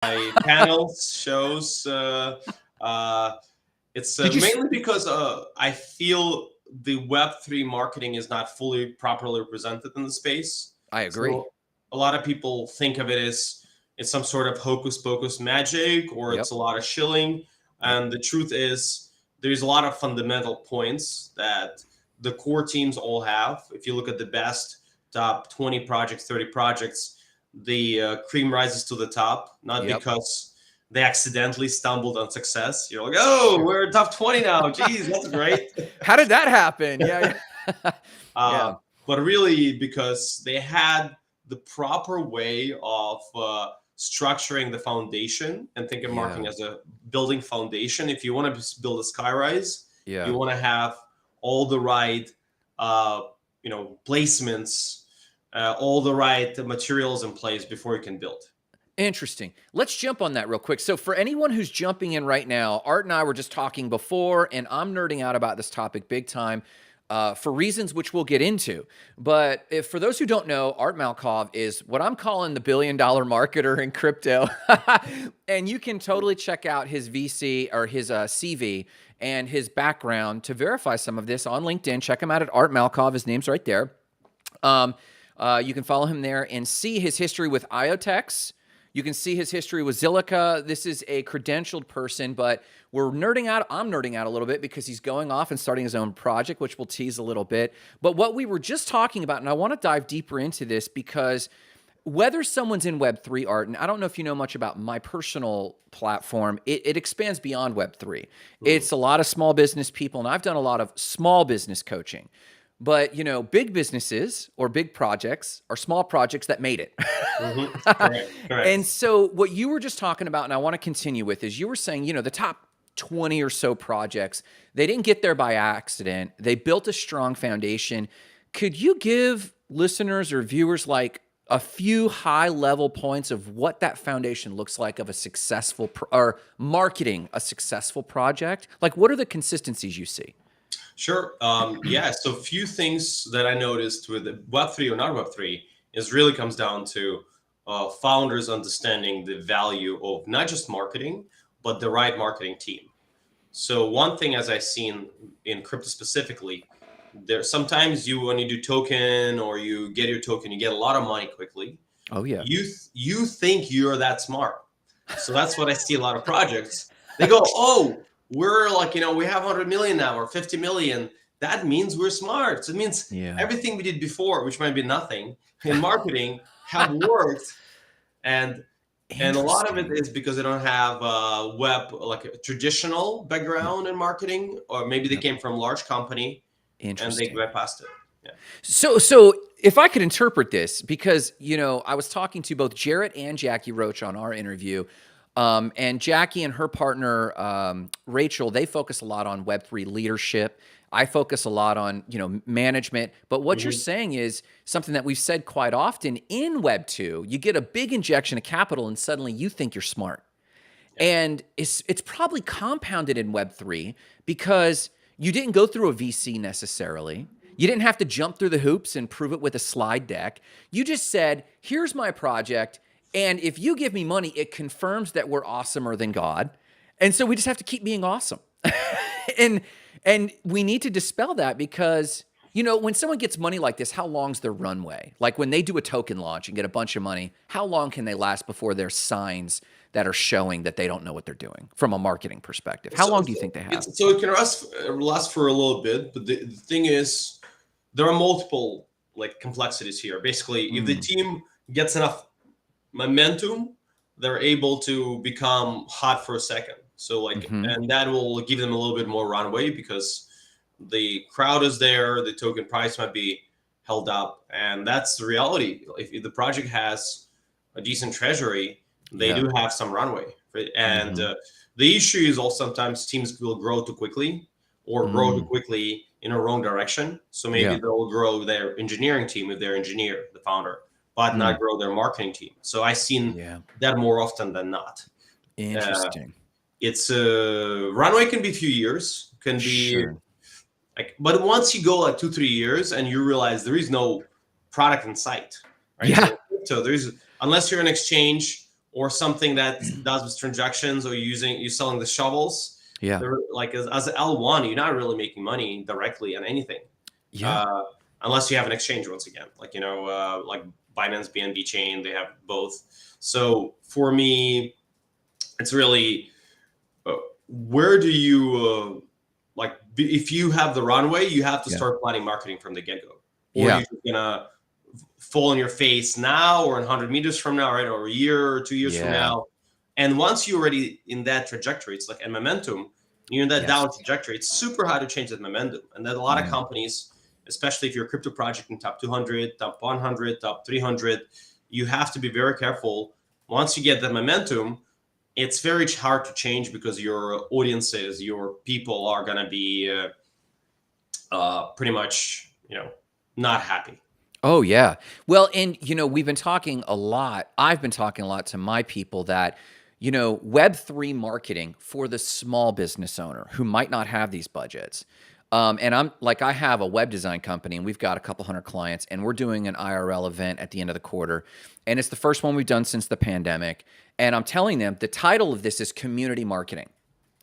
my panels, shows. Uh, it's Did you? mainly because I feel the Web3 marketing is not fully properly represented in the space. I agree. So a lot of people think of it as it's some sort of hocus pocus magic, or it's Yep. a lot of shilling. Yep. And the truth is, there's a lot of fundamental points that the core teams all have. If you look at the best top 20 projects, 30 projects, the cream rises to the top, not Yep. because they accidentally stumbled on success. You're like, oh, Sure. we're top 20 now. Geez, that's great. How did that happen? Yeah. uh, Yeah. but really because they had the proper way of structuring the foundation and think of Yeah. marketing as a building foundation. If you want to build a skyrise, Yeah. you want to have all the right, uh, placements, all the right materials in place before you can build. Interesting. Let's jump on that real quick. So, for anyone who's jumping in right now, Art and I were just talking before, and I'm nerding out about this topic big time for reasons which we'll get into. But for those who don't know, Art Malkov is what I'm calling the billion-dollar marketer in crypto. And you can totally check out his VC or his CV and his background to verify some of this on LinkedIn. Check him out at Art Malkov. His name's right there. You can follow him there and see his history with IoTeX. You can see his history with Zilliqa. This is a credentialed person, but we're nerding out. I'm nerding out a little bit because he's going off and starting his own project, which we'll tease a little bit. But what we were just talking about, and I want to dive deeper into this because whether someone's in Web3 Art, and I don't know if you know much about my personal platform, it expands beyond Web3. It's a lot of small business people, and I've done a lot of small business coaching. But, big businesses or big projects are small projects that made it. Correct. And so what you were just talking about, and I want to continue with, is you were saying, the top 20 or so projects, they didn't get there by accident. They built a strong foundation. Could you give listeners or viewers like a few high-level points of what that foundation looks like of a successful or marketing a successful project? Like, what are the consistencies you see? Sure. Yeah. So a few things that I noticed with Web3 or not Web3 is really comes down to founders understanding the value of not just marketing, but the right marketing team. So one thing, as I've seen in crypto specifically, there sometimes when you do token or you get your token, you get a lot of money quickly. Oh, yeah. You think you're that smart. So that's what I see a lot of projects. They go, oh, we're like, we have 100 million now or 50 million. That means we're smart. So it means everything we did before, which might be nothing in marketing, have worked. And a lot of it is because they don't have like a traditional background in marketing, or maybe they came from a large company and they bypassed it. Yeah. So if I could interpret this, because, I was talking to both Jarrett and Jackie Roach on our interview. And Jackie and her partner, Rachel, they focus a lot on Web3 leadership. I focus a lot on, management. But what you're saying is something that we've said quite often in Web2. You get a big injection of capital and suddenly you think you're smart. Yeah. And it's probably compounded in Web3 because you didn't go through a VC necessarily. You didn't have to jump through the hoops and prove it with a slide deck. You just said, here's my project. And if you give me money, it confirms that we're awesomer than God. And so we just have to keep being awesome. and we need to dispel that because, when someone gets money like this, how long's their runway? Like when they do a token launch and get a bunch of money, how long can they last before there's signs that are showing that they don't know what they're doing from a marketing perspective? How long do you think they have? So it can last for a little bit. But the thing is, there are multiple complexities here. Basically, if the team gets enough momentum, they're able to become hot for a second. So and that will give them a little bit more runway because the crowd is there, the token price might be held up, and that's the reality. If the project has a decent treasury, they do have some runway. Right? And the issue is also sometimes teams will grow too quickly or grow too quickly in a wrong direction. So maybe they'll grow their engineering team if they're engineer, the founder, but not grow their marketing team. So I've seen that more often than not. Interesting. It's runway can be a few years, can be but once you go 2-3 years and you realize there is no product in sight, right? Yeah. So there's unless you're an exchange or something that does with transactions, or you're selling the shovels. Yeah. They're like as an L1, you're not really making money directly on anything, Yeah. unless you have an exchange once again, like like Binance BNB chain, they have both. So for me, it's really where do you if you have the runway, you have to start planning marketing from the get-go, or you're just gonna fall on your face now, or in 100 meters from now, right, or a year or 2 years from now. And once you're already in that trajectory, it's like a momentum, you're in that down trajectory, it's super hard to change that momentum. And then a lot of companies, especially if you're a crypto project in top 200, top 100, top 300, you have to be very careful. Once you get that momentum, it's very hard to change, because your audiences, your people are going to be pretty much, not happy. Oh, yeah. Well, and, we've been talking a lot. I've been talking a lot to my people that, Web3 marketing for the small business owner who might not have these budgets. And I have a web design company, and we've got a couple hundred clients, and we're doing an IRL event at the end of the quarter. And it's the first one we've done since the pandemic. And I'm telling them the title of this is community marketing,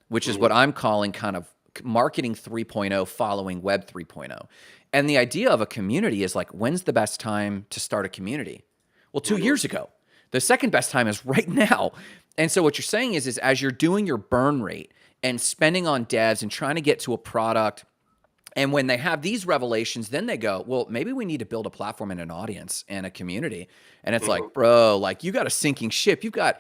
which is what I'm calling kind of marketing 3.0 following Web 3.0. And the idea of a community is like, when's the best time to start a community? Well, 2 years ago. The second best time is right now. And so what you're saying is as you're doing your burn rate and spending on devs and trying to get to a product, and when they have these revelations, then they go, well, maybe we need to build a platform and an audience and a community. And it's like, bro, like you got a sinking ship. You've got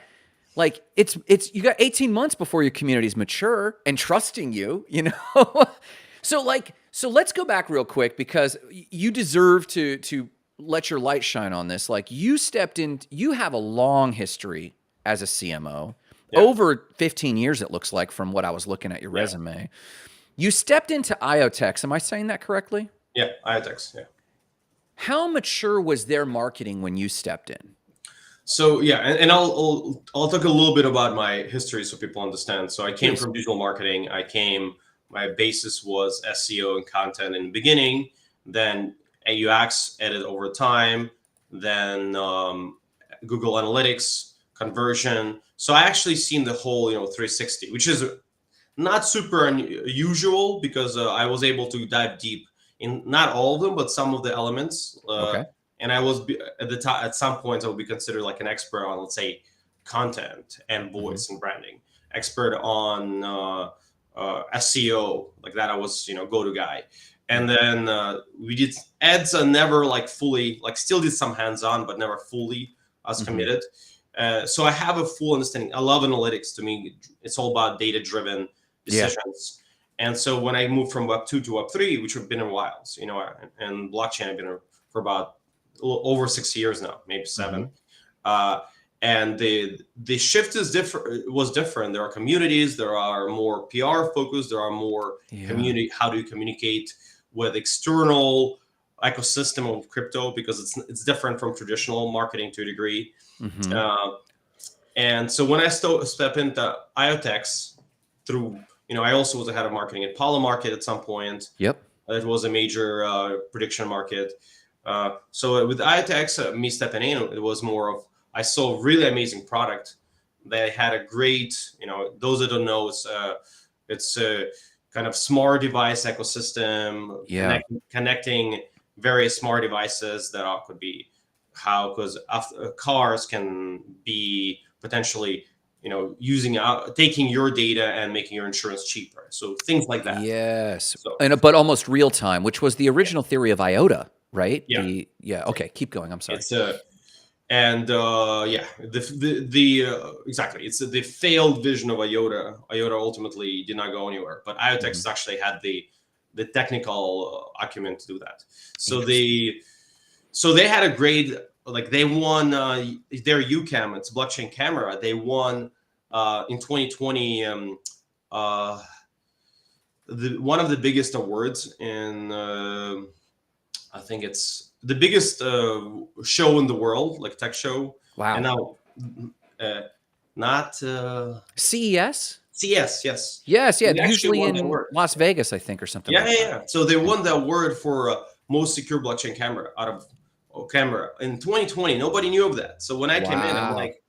like, you got 18 months before your community is mature and trusting you, So let's go back real quick, because you deserve to let your light shine on this. Like, you stepped in, you have a long history as a CMO, over 15 years, it looks like, from what I was looking at your resume. You stepped into IoTeX. Am I saying that correctly? Yeah, IoTeX, yeah. How mature was their marketing when you stepped in? So yeah, and I'll talk a little bit about my history so people understand. So I came from digital marketing. My basis was SEO and content in the beginning, then AUX added over time, then Google Analytics, conversion. So I actually seen the whole 360, which is not super unusual, because I was able to dive deep in not all of them, but some of the elements. And I was at some points I would be considered like an expert on, let's say, content and voice and branding, expert on SEO, like that. I was go-to guy. And then we did ads, never like fully, like still did some hands-on, but never fully as committed. So I have a full understanding. I love analytics. To me, it's all about data-driven decisions. And so when I moved from Web 2 to Web 3, which have been a while, and blockchain, I've been for about over 6 years now, maybe 7. And the shift was different. There are communities, there are more PR focused, there are more community. How do you communicate with external ecosystem of crypto? Because it's different from traditional marketing to a degree. And so when I step into IoTeX through, I also was the head of marketing at Apollo Market at some point. It was a major prediction market. So with IoTeX, me stepping in, it was more of, I saw a really amazing product. They had a great, those that don't know, it's a kind of smart device ecosystem, connecting various smart devices that could be because cars can be potentially, taking your data and making your insurance cheaper. So things like that. But almost real time, which was the original theory of IOTA, right? Okay, keep going. I'm sorry. It's exactly. It's the failed vision of IOTA. IOTA ultimately did not go anywhere, but IoTeX actually had the technical acumen to do that. So they had a great, like they won their UCAM, it's blockchain camera. They won in 2020 one of the biggest awards in I think it's the biggest show in the world, like tech show. Wow. And now not CES? CES, yes. Yes, usually in Las Vegas, I think, or something like that. Yeah. So they won the award for most secure blockchain camera out of camera in 2020. Nobody knew of that. So when I came in, I'm like,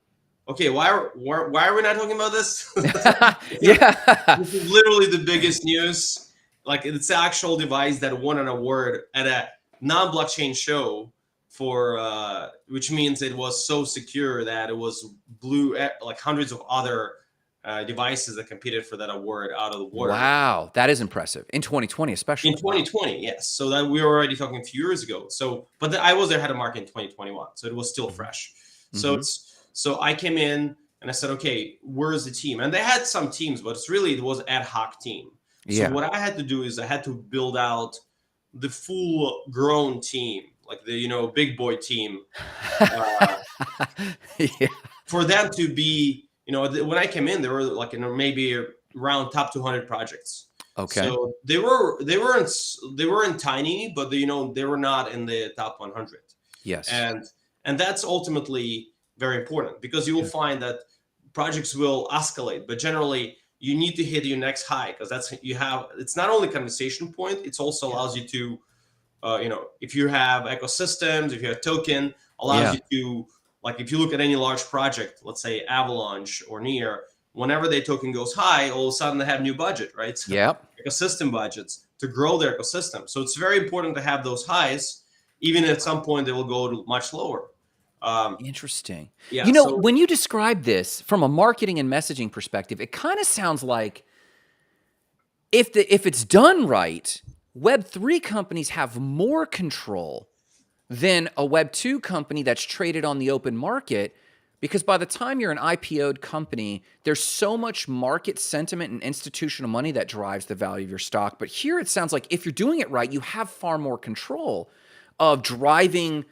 okay, why are we not talking about this? Yeah. This is literally the biggest news. Like, it's the actual device that won an award at a non-blockchain show for, which means it was so secure that it was blew like hundreds of other devices that competed for that award out of the water. Wow, that is impressive. In 2020, especially. In 2020, yes. So that we were already talking a few years ago. So, but I was there, had a market in 2021, so it was still fresh. So so I came in and I said, okay, where's the team? And they had some teams, but it was ad hoc team. So what I had to do is I had to build out the full grown team, like the big boy team, for them to be, when I came in, they were like maybe around top 200 projects. Okay. So they weren't tiny, but they were not in the top 100. Yes. And that's ultimately very important, because you will find that projects will escalate, but generally you need to hit your next high, because it's not only conversation point, it also allows you to, if you have ecosystems, if you have token, allows you to, like, if you look at any large project, let's say Avalanche or Near, whenever their token goes high, all of a sudden they have new budget, right? So ecosystem budgets to grow their ecosystem. So it's very important to have those highs, even at some point they will go to much lower. Interesting. Yeah, when you describe this from a marketing and messaging perspective, it kind of sounds like if it's done right, Web3 companies have more control than a Web2 company that's traded on the open market, because by the time you're an IPO'd company, there's so much market sentiment and institutional money that drives the value of your stock. But here it sounds like if you're doing it right, you have far more control of driving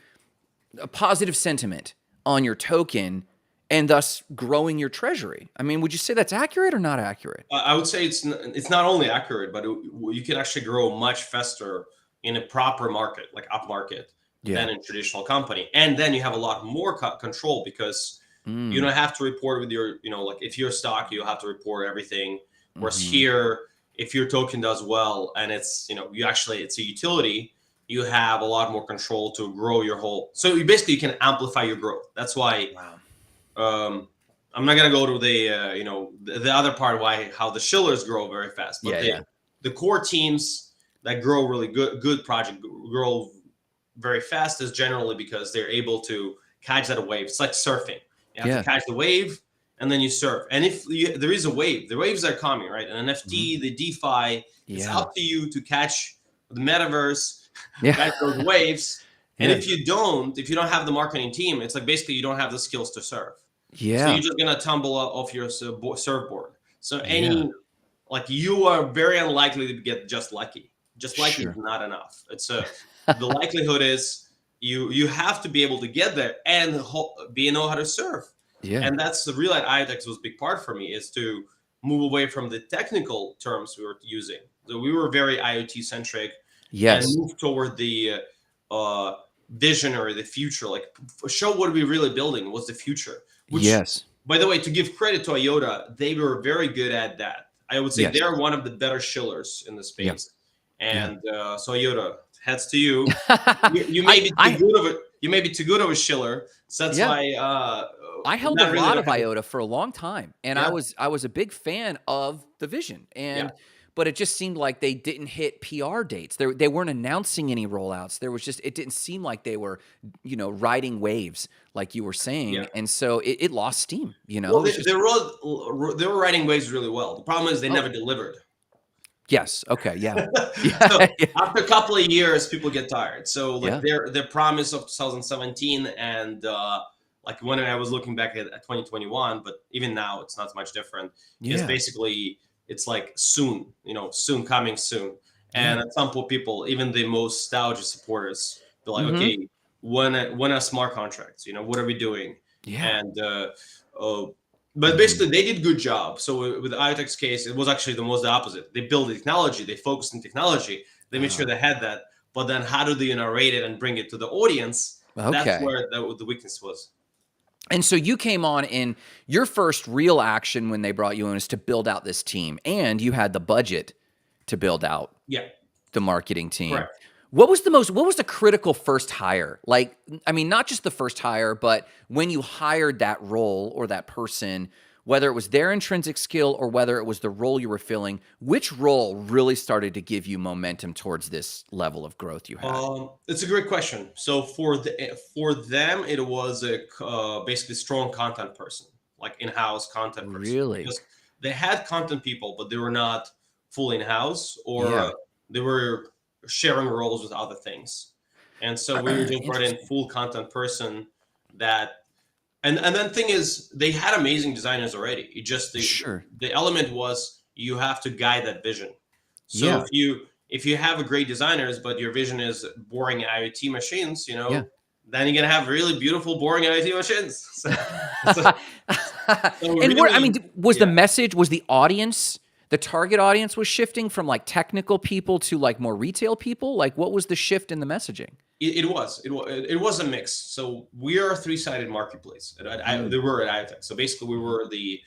a positive sentiment on your token and thus growing your treasury. I mean, would you say that's accurate or not accurate? I would say it's not only accurate, but you can actually grow much faster in a proper market, like up market, than in traditional company. And then you have a lot more control, because you don't have to report with your, like if you're stock, you have to report everything. Whereas here, if your token does well and it's, it's a utility, you have a lot more control to grow your whole. So you can amplify your growth. That's why. Wow. I'm not gonna go to the other part, how the shillers grow very fast, but the core teams that grow really good project grow very fast is generally because they're able to catch that wave. It's like surfing. You have to catch the wave and then you surf. And if there is a wave, the waves are coming, right? An NFT, the DeFi, it's up to you to catch the metaverse. Catch those waves. And if you don't have the marketing team, it's like basically you don't have the skills to serve. So you're just gonna tumble off your surfboard. So you are very unlikely to get just lucky. Just lucky is not enough. It's the likelihood is you have to be able to get there and know how to surf. And that's the real at IoTeX was a big part for me, is to move away from the technical terms we were using. So we were very IoT centric. And move toward the vision or the future, like show what we're really building, what's the future. Which, by the way, to give credit to IOTA, they were very good at that. I would say they're one of the better shillers in the space. And so IOTA, heads to you. You may be too good of it. You may be too good of a shiller. So that's why I held a lot of IOTA for a long time, and I was a big fan of the vision. And but it just seemed like they didn't hit PR dates. They weren't announcing any rollouts. It didn't seem like they were, riding waves like you were saying. And so it lost steam, Well, they were riding waves really well. The problem is they never delivered. Yes. Okay. Yeah. So after a couple of years, people get tired. So like their promise of 2017 and like when I was looking back at 2021, but even now it's not much different. It's basically, it's like soon, soon coming soon. And at some point, people, even the most nostalgia supporters, they're like, okay, when are smart contracts? What are we doing? And but basically, they did a good job. So with the IoTeX case, it was actually the opposite. They built the technology, they focused on technology, they made sure they had that. But then how do they rate it and bring it to the audience? That's where the weakness was. And so you came on, and your first real action when they brought you in is to build out this team, and you had the budget to build out the marketing team. Correct. What was the critical first hire? Like, I mean, not just the first hire, but when you hired that role or that person, whether it was their intrinsic skill or whether it was the role you were filling, which role really started to give you momentum towards this level of growth you had? It's a great question. So for them, it was a basically strong content person, like in-house content person, Really? because they had content people, but they were not fully in-house, or Yeah. they were sharing roles with other things. And so we were just brought in Interesting. full content person that, and then thing is, they had amazing designers already. It just Sure. the element was you have to guide that vision. So Yeah. if you have a great designers, but your vision is boring IoT machines, Yeah. then you're gonna have really beautiful boring IoT machines. So And where, I mean, really, was the yeah. message, was the audience, the target audience was shifting from like technical people to like more retail people? Like what was the shift in the messaging? It was a mix. So we are a three-sided marketplace. Mm, They were at IoTeX. So basically, we were the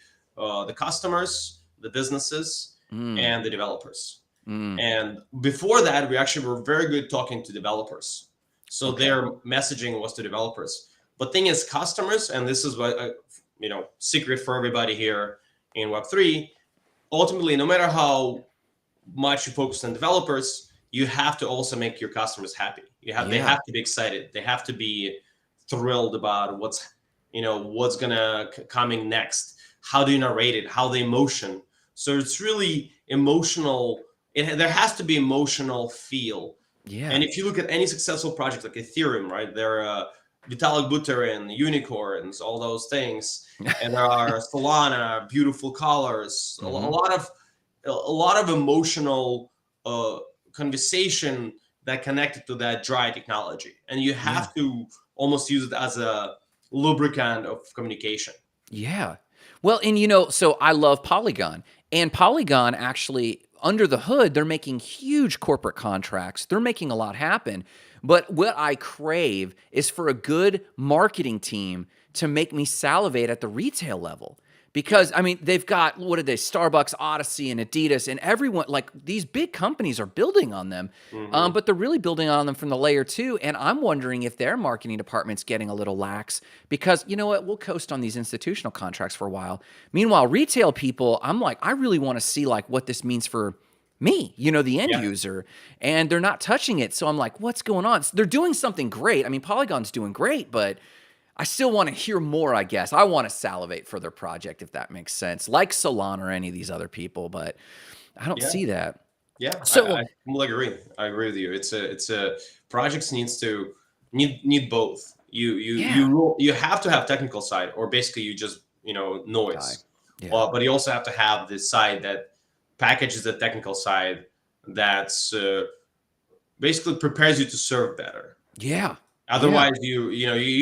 customers, the businesses, mm, and the developers. mm. And before that, we actually were very good talking to developers. So Okay. their messaging was to developers. But thing is, customers, and this is what secret for everybody here in Web3. Ultimately, no matter how much you focus on developers, you have to also make your customers happy. They Yeah. have to be excited. They have to be thrilled about what's gonna coming next. How do you narrate it? How the emotion. So it's really emotional. There has to be emotional feel. Yeah. And if you look at any successful project like Ethereum, right, there are Vitalik Buterin, unicorns, all those things, and there are Solana, beautiful colors, Hmm. a lot of emotional uh, conversation that connected to that dry technology, and you Yeah. have to almost use it as a lubricant of communication. Yeah. Well, and so I love Polygon, and Polygon actually, under the hood, they're making huge corporate contracts. They're making a lot happen. But what I crave is for a good marketing team to make me salivate at the retail level. Yeah. Because I mean, they've got, what are they, Starbucks, Odyssey, and Adidas, and everyone, like these big companies are building on them, Hmm. but they're really building on them from the layer two. And I'm wondering if their marketing department's getting a little lax because you know what, we'll coast on these institutional contracts for a while. Meanwhile, retail people, I'm like, I really want to see like what this means for me, the end Yeah. user, and they're not touching it. So I'm like, what's going on? They're doing something great. I mean, Polygon's doing great, but I still want to hear more, I guess. I want to salivate for their project, if that makes sense, like Solana or any of these other people, but I don't Yeah. see that. Yeah. I So, completely agree. I agree with you. It's a projects need both. yeah, You have to have technical side, or basically you just guy. noise. Yeah. But you also have to have this side that packages the technical side, that's basically prepares you to serve better. Yeah. Yeah. Otherwise, you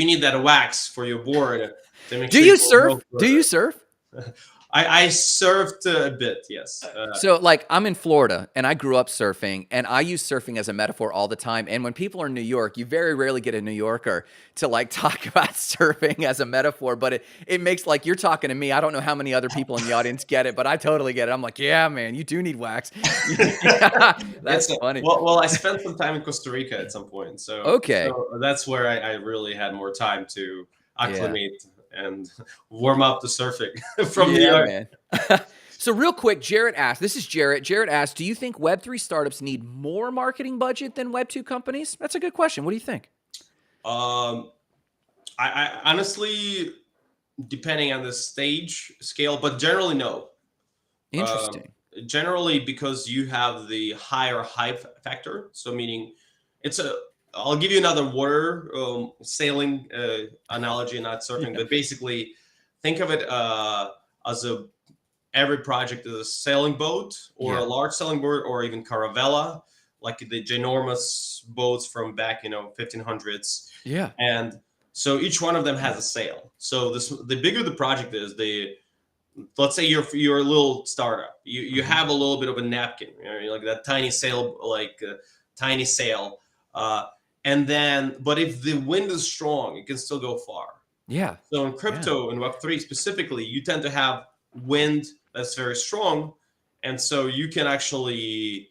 need that wax for your board to make Do sure you you will surf? go Do you further. surf? I served a bit, yes. So, like, I'm in Florida and I grew up surfing, and I use surfing as a metaphor all the time. And when people are in New York, you very rarely get a New Yorker to like talk about surfing as a metaphor, but it makes like you're talking to me. I don't know how many other people in the audience get it, but I totally get it. I'm like, yeah, man, you do need wax. Yeah, It's that's funny. well, I spent some time in Costa Rica at some point, so Okay. that's where I really had more time to Yeah. acclimate and warm up to surfing from New Yeah, York. man. So real quick, Jarrett asked, this is Jarrett. Jarrett asked, do you think Web3 startups need more marketing budget than Web2 companies? That's a good question. What do you think? Um, I honestly, depending on the stage scale, but generally no. Um, Interesting. Generally, because you have the higher hype factor. So meaning, it's a. I'll give you another water sailing analogy, not surfing, Yeah. but basically, think of it as every project is a sailing boat, or a Yeah. large sailing boat, or even caravella, like the ginormous boats from back 1500s. Yeah. And so each one of them has a sail. So the bigger the project is, the let's say you're a little startup, you Hmm. have a little bit of a napkin, like that tiny sail, like tiny sail, uh, and then but if the wind is strong, it can still go far. Yeah. So in Yeah. crypto and Web3 specifically, you tend to have wind that's very strong, and so you can actually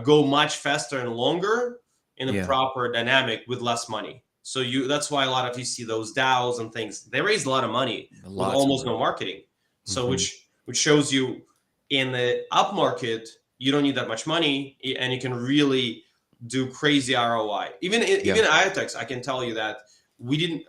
go much faster and longer. in a Yeah. proper dynamic with less money. So that's why a lot of you see those DAOs and things. They raised a lot of money with Lots of almost money. no marketing. So Mhm. which shows you in the up market, you don't need that much money and you can really do crazy ROI. Even Yeah. IoTeX, I can tell you that we didn't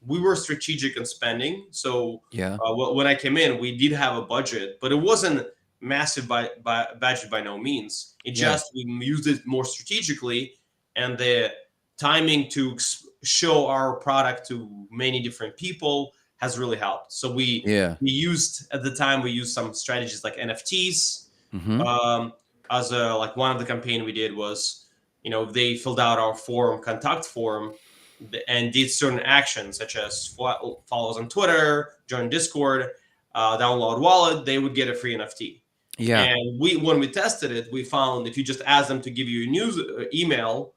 we were strategic in spending. So Yeah. when I came in, we did have a budget, but it wasn't massive by budget by no means. It Yeah. just we used it more strategically, and the timing to show our product to many different people has really helped. So Yeah. we used at the time we used some strategies like NFTs. Mhm. As a like one of the campaign we did was, they filled out our contact form, and did certain actions such as follow us on Twitter, join Discord, download wallet, they would get a free NFT. Yeah. And when we tested it, we found if you just ask them to give you a news email,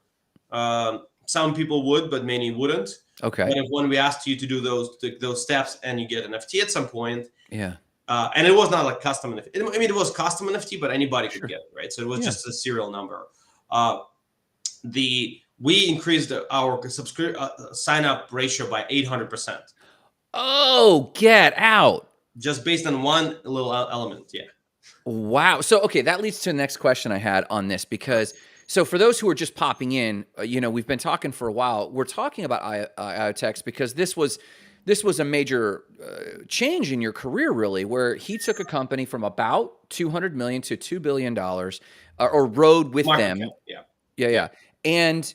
some people would, but many wouldn't. Okay. But when we asked you to do those steps and you get an NFT at some point, Yeah. and it was not like custom NFT. I mean, it was custom NFT, but anybody could Sure. get it, right? So it was Yeah. just a serial number. We increased our sign up ratio by 800%, Oh, get out. just based on one little element. Yeah. Wow. So, okay, that leads to the next question I had on this because, so for those who are just popping in, we've been talking for a while. We're talking about IoTeX because this was a major change in your career, really, where he took a company from about 200 million to $2 billion, or rode with Market them. cap, yeah. Yeah. And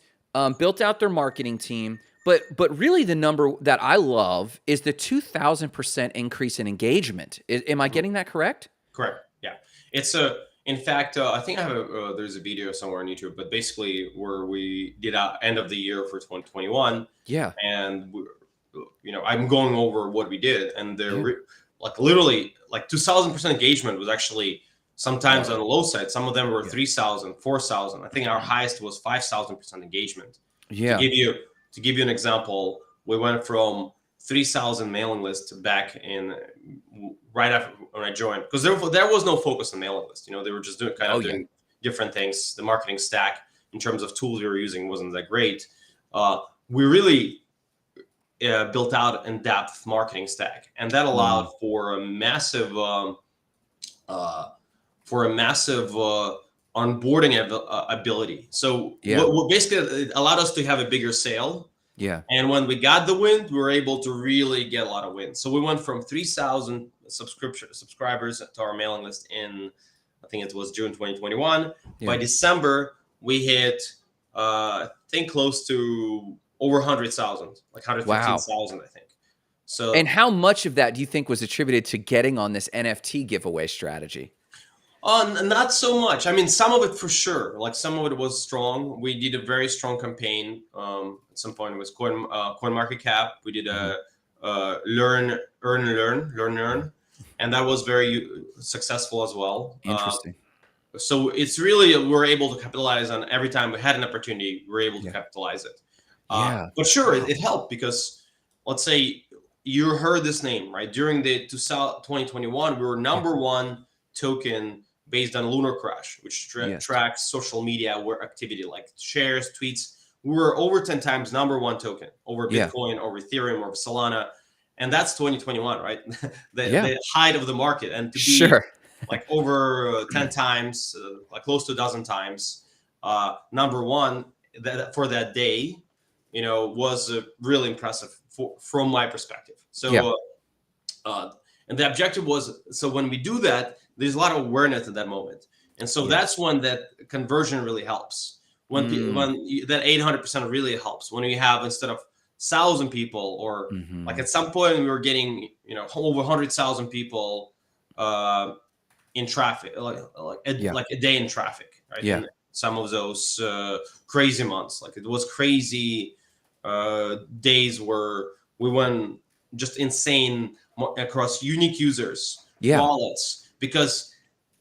built out their marketing team. But really, the number that I love is the 2,000% increase in engagement. Am I getting that correct? Correct. Yeah. It's in fact, I think I have there's a video somewhere on YouTube, but basically where we did our end of the year for 2021. Yeah. And I'm going over what we did, and Yeah. like literally like 2,000% engagement was actually sometimes Wow. on the low side. Some of them were Yeah. 3,000, 4,000. I think our highest was 5,000% engagement. Yeah. To give you an example, we went from 3,000 mailing lists back in right after when I joined, because there was no focus on mailing lists. They were just doing doing different things. The marketing stack in terms of tools we were using wasn't that great. We really built out in-depth marketing stack, and that allowed for a massive onboarding ability. So what basically it allowed us to have a bigger sale. Yeah. And when we got the win, we were able to really get a lot of wins. So we went from 3,000 subscribers to our mailing list in, I think it was June 2021. Yeah. By December, we hit, I think, close to over 100,000, like 115,000, I think. So, and how much of that do you think was attributed to getting on this NFT giveaway strategy? Not so much. I mean, some of it for sure. Like some of it was strong. We did a very strong campaign. At some point, it was CoinMarketCap. We did a learn, and that was very successful as well. Interesting. So it's really we're able to capitalize on every time we had an opportunity. We're able to capitalize it. But sure, it helped because let's say you heard this name right during the 2021. We were number one token based on Lunar Crash, which tracks social media activity like shares, tweets. We were over 10 times number one token over Bitcoin, over Ethereum, over Solana. And that's 2021, right? the height of the market. And to be like over 10 times, like close to a dozen times, number one for that day, was really impressive from my perspective. So, and the objective was, so when we do that, there's a lot of awareness at that moment. And so that's when that conversion really helps. When that 800% really helps. When you have, instead of 1,000 people, or like at some point we were getting, over 100,000 people in traffic, like a day in traffic, right? Yeah. And some of those crazy months, like it was crazy days where we went just insane across unique users, wallets. Because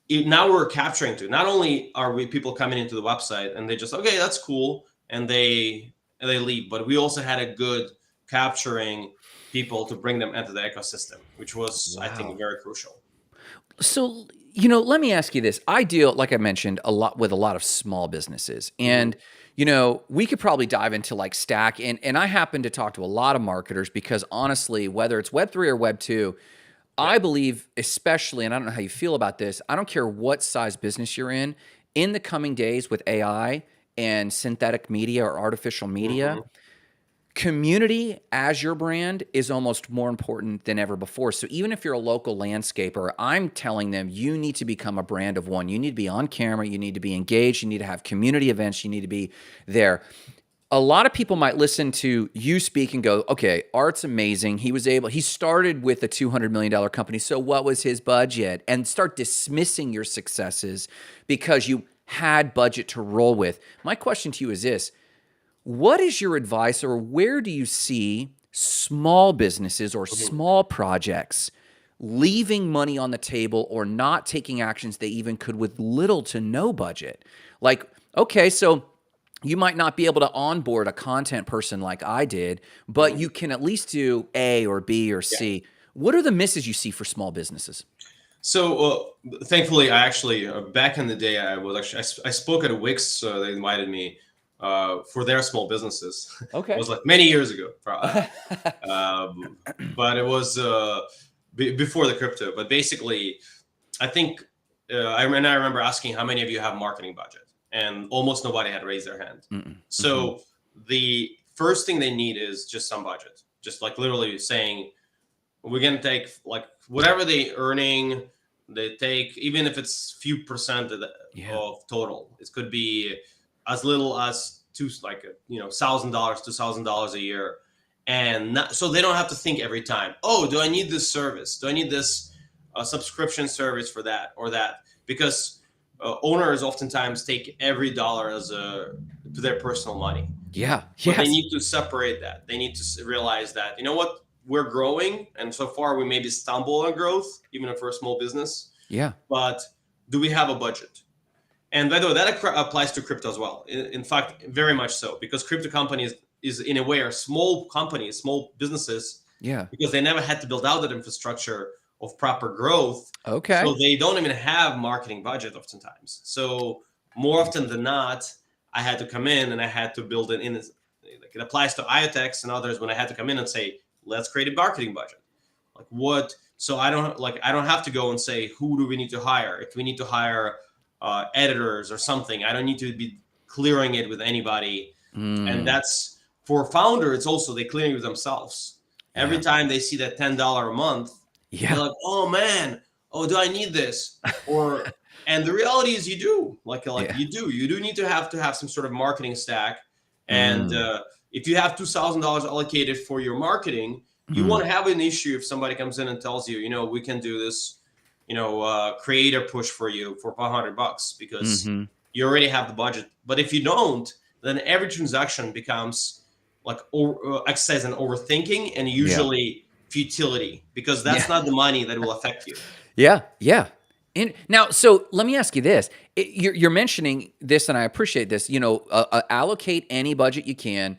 now we're capturing to, not only are we people coming into the website and they just, okay, that's cool, and they leave, but we also had a good capturing people to bring them into the ecosystem, which was, I think, very crucial. So, let me ask you this. I deal, like I mentioned, a lot with a lot of small businesses, and You know, we could probably dive into like Stack, and I happen to talk to a lot of marketers because honestly, whether it's Web3 or Web2, Yeah. I believe, especially, and I don't know how you feel about this, I don't care what size business you're in the coming days with AI and synthetic media or artificial media, Hmm. community as your brand is almost more important than ever before. So even if you're a local landscaper, I'm telling them you need to become a brand of one. You need to be on camera, you need to be engaged, you need to have community events, you need to be there. A lot of people might listen to you speak and go, okay, Art's amazing. He started with a $200 million company. So what was his budget? And start dismissing your successes because you had budget to roll with. My question to you is this: what is your advice, or where do you see small businesses or small projects leaving money on the table or not taking actions they even could with little to no budget? Like, okay, so you might not be able to onboard a content person like I did, but you can at least do A or B or Yeah. C. What are the misses you see for small businesses? So thankfully, I actually back in the day, I spoke at a Wix. They invited me for their small businesses. It Okay. was like many years ago, but it was before the crypto. But basically, I think I remember asking how many of you have marketing budget, and almost nobody had raised their hand. Mm-mm. So the first thing they need is just some budget, just like literally saying, we're gonna take like whatever they earning, they take, even if it's few percent Yeah. of total. It could be as little as $1,000, $2,000 a year, and so they don't have to think every time. Oh, do I need this service? Do I need this subscription service for that or that? Because owners oftentimes take every dollar as to their personal money. Yeah. But they Yes. need to separate that. They need to realize that, you know what, we're growing. And so far, we maybe stumble on growth, even if we're a small business. Yeah. But do we have a budget? And by the way, that applies to crypto as well. In fact, very much so, because crypto companies is in a way are small companies, small businesses, Yeah. because they never had to build out that infrastructure of proper growth. Okay. So they don't even have marketing budget oftentimes. So more often than not, I had to come in and I had to build it in. Like it applies to IoTeX and others when I had to come in and say, let's create a marketing budget. Like what? So I don't have to go and say, who do we need to hire? If we need to hire editors or something, I don't need to be clearing it with anybody. And that's for founder. It's also they clearing it with themselves. Every time they see that $10 a month, they're like, oh man, oh, do I need this? Or and the reality is you do you do need to have some sort of marketing stack. And if you have $2,000 allocated for your marketing, you won't have an issue if somebody comes in and tells you, we can do this, creator push for you for $500 because you already have the budget. But if you don't, then every transaction becomes like exercise and overthinking, and usually futility, because that's not the money that will affect you. Yeah. Yeah. And now, so let me ask you this. You're mentioning this, and I appreciate this, allocate any budget you can.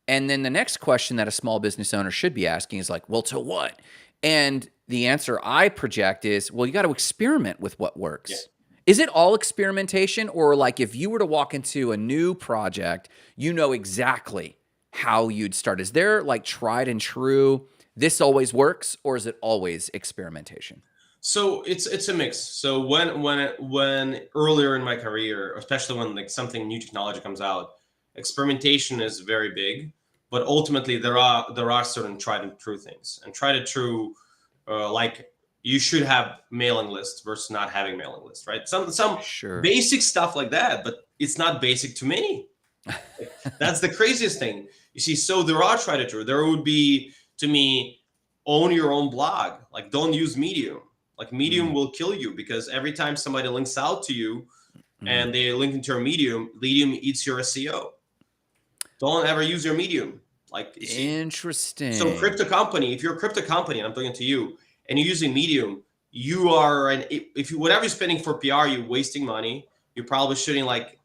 And then the next question that a small business owner should be asking is like, well, to what? And the answer I project is, well, you got to experiment with what works. Yeah. Is it all experimentation? Or like if you were to walk into a new project, you know exactly how you'd start? Is there like tried and true, this always works, or is it always experimentation? So it's a mix. So when earlier in my career, especially when like something new technology comes out, experimentation is very big. But ultimately, there are certain tried and true things, and tried and true, like you should have mailing lists versus not having mailing lists, right? Some Sure. basic stuff like that, but it's not basic to many. That's the craziest thing. You see, so there are tried and true. There would be, to me, own your own blog. Like, don't use Medium. Like, Medium will kill you, because every time somebody links out to you and they link into your Medium eats your SEO. Don't ever use your Medium. Like, Interesting. So crypto company, if you're a crypto company, and I'm talking to you, and you're using Medium, you are, if you, whatever you're spending for PR, you're wasting money. You're probably shooting like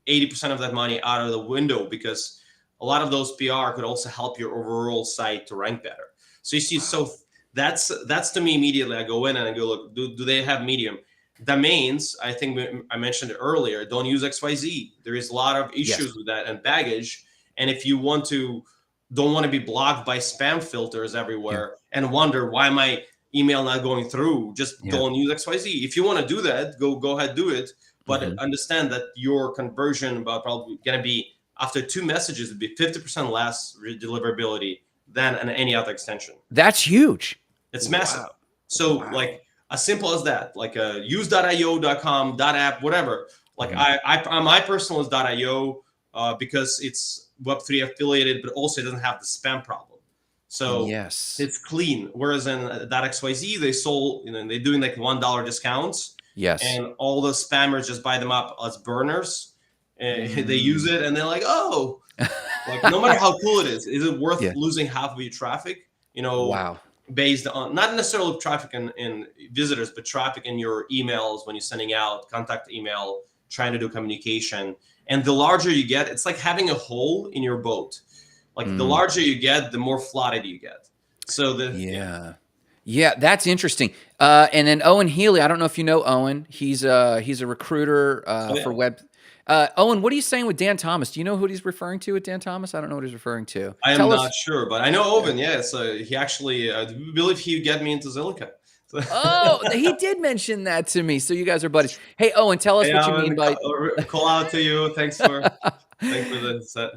80% of that money out of the window, because a lot of those PR could also help your overall site to rank better. So you see, so that's to me immediately. I go in and I go, look, do they have Medium? domains, I think I mentioned it earlier, don't use XYZ. There is a lot of issues Yes. with that and baggage. And if you don't want to be blocked by spam filters Yeah. everywhere and wonder why my email not going through, just Yeah. don't use XYZ. If you want to do that, go ahead, do it. But Mhm. understand that your conversion about probably going to be after 2 messages would be 50% less deliverability than any other extension. That's huge. It's massive. Wow. So Wow. like as simple as that, like use.io.com, .app, whatever. Like Mhm. my personal is .io because it's Web3 affiliated, but also it doesn't have the spam problem. So Yes. it's clean. Whereas in .xyz, they sold, they're doing like $1 discounts, Yes. and all the spammers just buy them up as burners. And they use Mm. it, and they're like, oh, like no matter how cool it is it worth Yeah. losing half of your traffic? Wow. Based on not necessarily traffic in visitors, but traffic in your emails when you're sending out contact email, trying to do communication. And the larger you get, it's like having a hole in your boat. Like the Mm. larger you get, the more flooded you get. So Yeah. Yeah, that's interesting. And then Owen Healy, I don't know if you know Owen. He's a recruiter Oh, for yeah. web. Owen, what are you saying with Dan Thomas? Do you know who he's referring to with Dan Thomas? I don't know what he's referring to. I am Tell not us. sure, but I know Yeah. Owen. Yeah, so he actually, I believe he get me into Zilliqa. So, Oh, he did mention that to me. So you guys are buddies. Hey, Owen, tell us hey, what you mean Owen, by. call out to you. Thanks for the set.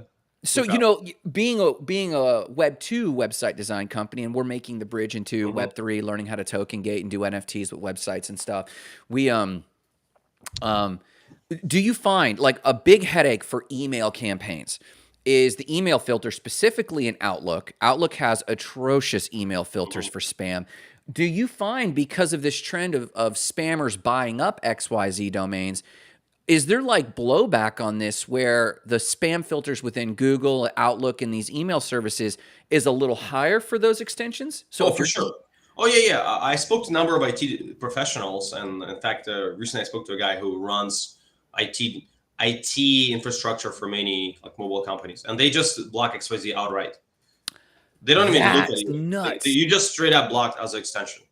So, Hook up. being a Web2 website design company, and we're making the bridge into Mhm. Web3, learning how to token gate and do NFTs with websites and stuff. We um do you find like a big headache for email campaigns is the email filter, specifically in Outlook? Outlook has atrocious email filters Mhm. for spam. Do you find, because of this trend of spammers buying up XYZ domains, is there like blowback on this where the spam filters within Google, Outlook, and these email services is a little higher for those extensions? So Oh, if for you're sure. Oh, yeah, yeah. I spoke to a number of IT professionals, and in fact, recently I spoke to a guy who runs IT infrastructure for many like mobile companies, and they just block XYZ outright. They don't even look at that's you. nuts. You just straight up blocked as an extension.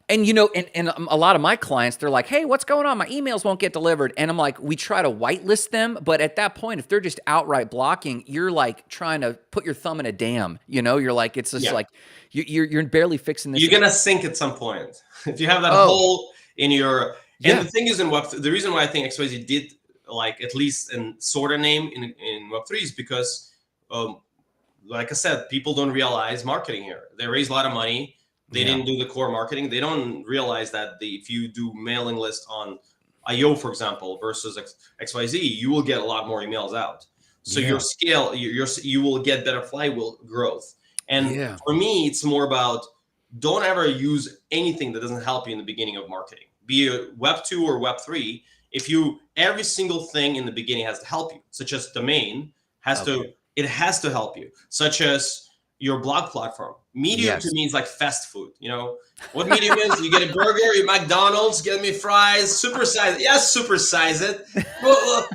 And a lot of my clients, they're like, "Hey, what's going on? My emails won't get delivered." And I'm like, "We try to whitelist them, but at that point, if they're just outright blocking, you're like trying to put your thumb in a dam. You're like, it's just Yeah, like you're barely fixing this." you're gonna sink at some point if you have that Oh, hole in your. And yeah, the thing is, in Web, the reason why I think XYZ did like at least in sort of name in Web3 is because like I said, people don't realize marketing here. They raise a lot of money. They yeah, didn't do the core marketing. They don't realize that if you do mailing list on IO, for example, versus XYZ, you will get a lot more emails out. So your yeah, scale, you will get better flywheel growth. And yeah. for me, it's more about don't ever use anything that doesn't help you in the beginning of marketing, be it Web 2 or Web 3. If you every single thing in the beginning has to help you, such as domain has Okay. to it has to help you, such as your blog platform. Medium to Yes. me is like fast food. You know what Medium is? You get a burger, you McDonald's, get me fries, super size it. Yes, super size it. Well,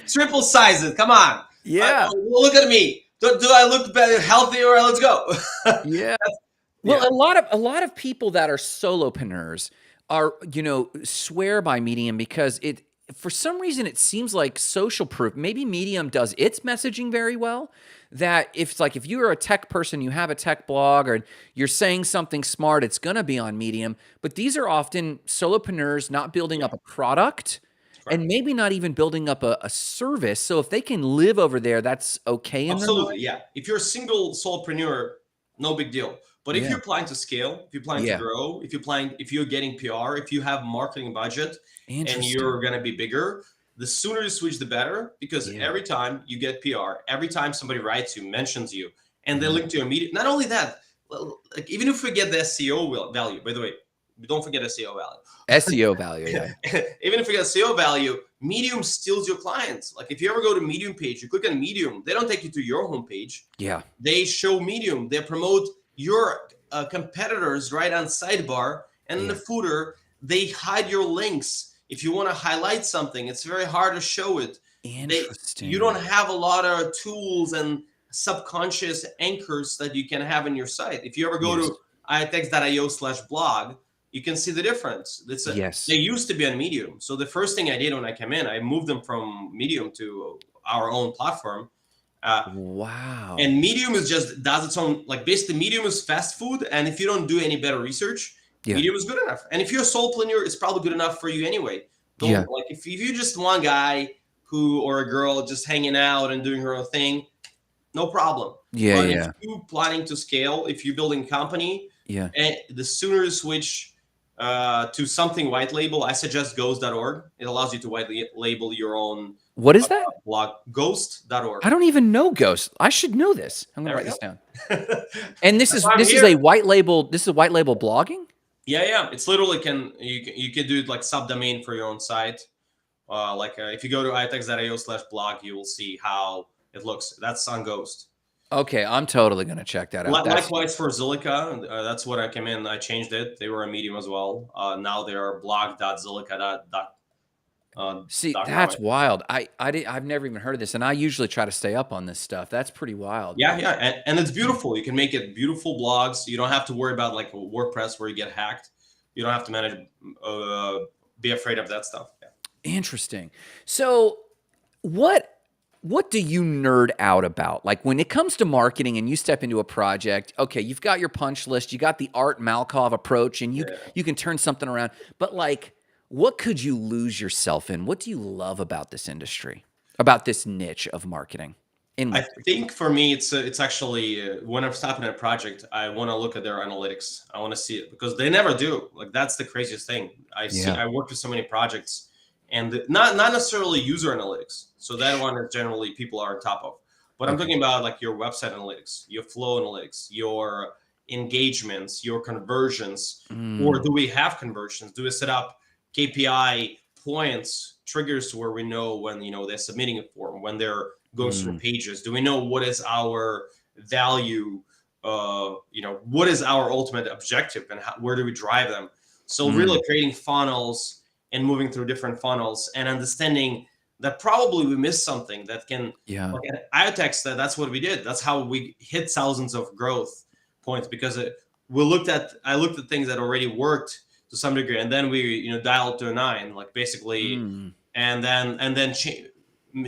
triple size it. Come on. Yeah. Look at me. Do I look better, healthier? Let's go. Yeah. Yeah. Well, a lot of people that are solopreneurs are, swear by Medium because it for some reason it seems like social proof. Maybe Medium does its messaging very well. That if it's like if you're a tech person, you have a tech blog or you're saying something smart, it's gonna be on Medium. But these are often solopreneurs not building Yeah. up a product and Correct. maybe not even building up a service. So if they can live over there, that's okay in their Absolutely, mind. yeah. If you're a single solopreneur, no big deal. But if Yeah. you're planning to scale, if you're planning to Yeah. grow, if you're getting PR, if you have marketing budget, and Interesting. you're gonna be bigger, the sooner you switch, the better. Because Yeah. every time you get PR, every time somebody writes you, mentions you, and they Mhm. link to your media. Not only that, like even if we get the SEO value, by the way, don't forget SEO value. SEO value, yeah. Even if you get SEO value, Medium steals your clients. Like if you ever go to Medium page, you click on Medium, they don't take you to your homepage. Yeah. They show Medium. They promote your competitors right on sidebar, and in the Yeah. footer, they hide your links. If you want to highlight something, it's very hard to show it. You Interesting. don't have a lot of tools and subconscious anchors that you can have in your site. If you ever go Yes. to iotex.io/blog, you can see the difference. Yes. They used to be on Medium. So the first thing I did when I came in, I moved them from Medium to our own platform. Wow. And Medium is just does its own, like basically Medium is fast food. And if you don't do any better research, Yeah. Medium is good enough. And if you're a solopreneur, it's probably good enough for you anyway. Yeah. Like if you're just one guy or a girl just hanging out and doing her own thing, no problem. Yeah. But Yeah. if you're planning to scale, if you're building a company, Yeah. and the sooner you switch to something white label, I suggest ghost.org. It allows you to white label your own What is that? blog. Ghost.org. I don't even know Ghost. I should know this. I'm gonna write this down. And this is here. a white label. This is white label blogging. Yeah. It's literally you can do it like subdomain for your own site. If you go to IoTeX.io/blog, you will see how it looks. That's on Ghost. Okay, I'm totally gonna check that out. Likewise for Zilliqa, that's what I came in. I changed it. They were a Medium as well. Now they are blog.zilliqa. See, that's wild. I've never even heard of this, and I usually try to stay up on this stuff. That's pretty wild. Yeah, and it's beautiful. You can make it beautiful blogs. You don't have to worry about like WordPress where you get hacked. You don't have to manage, be afraid of that stuff. Yeah. Interesting. So, what do you nerd out about? Like when it comes to marketing and you step into a project, okay, you've got your punch list, you got the Art Malkov approach, and you can turn something around. But like, what could you lose yourself in? What do you love about this industry, about this niche of marketing? I think for me, it's actually when I'm stopping a project, I want to look at their analytics. I want to see it because they never do. Like that's the craziest thing. I worked with so many projects, and not necessarily user analytics. So that one is generally people are on top of. But I'm talking about like your website analytics, your flow analytics, your engagements, your conversions, or do we have conversions? Do we set up KPI points, triggers where we know when they're submitting a form, when they're going through pages? Do we know what is our value? What is our ultimate objective, and where do we drive them? So really creating funnels and moving through different funnels and understanding that probably we missed something that can. Like at IoTeX, that's what we did. That's how we hit thousands of growth points because I looked at things that already worked to some degree, and then we dialed to a 9, like basically, and then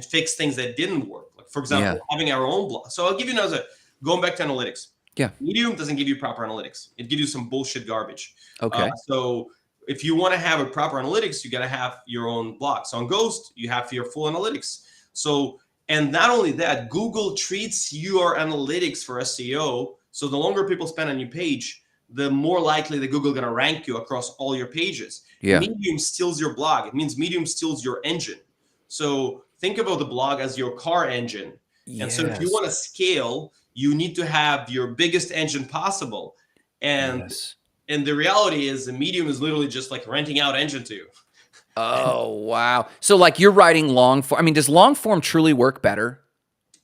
fix things that didn't work. Like for example, having our own blog. So I'll give you another. Going back to analytics. Yeah. Medium doesn't give you proper analytics. It gives you some bullshit garbage. Okay. So if you want to have a proper analytics, you got to have your own blog. So on Ghost, you have your full analytics. So, and not only that, Google treats your analytics for SEO. So the longer people spend on your page, the more likely that Google going to rank you across all your pages. Yeah. Medium steals your blog. It means Medium steals your engine. So think about the blog as your car engine. And so if you want to scale, you need to have your biggest engine possible. And the reality is the Medium is literally just like renting out engine to you. Oh, wow. So like you're writing long form. I mean, does long form truly work better?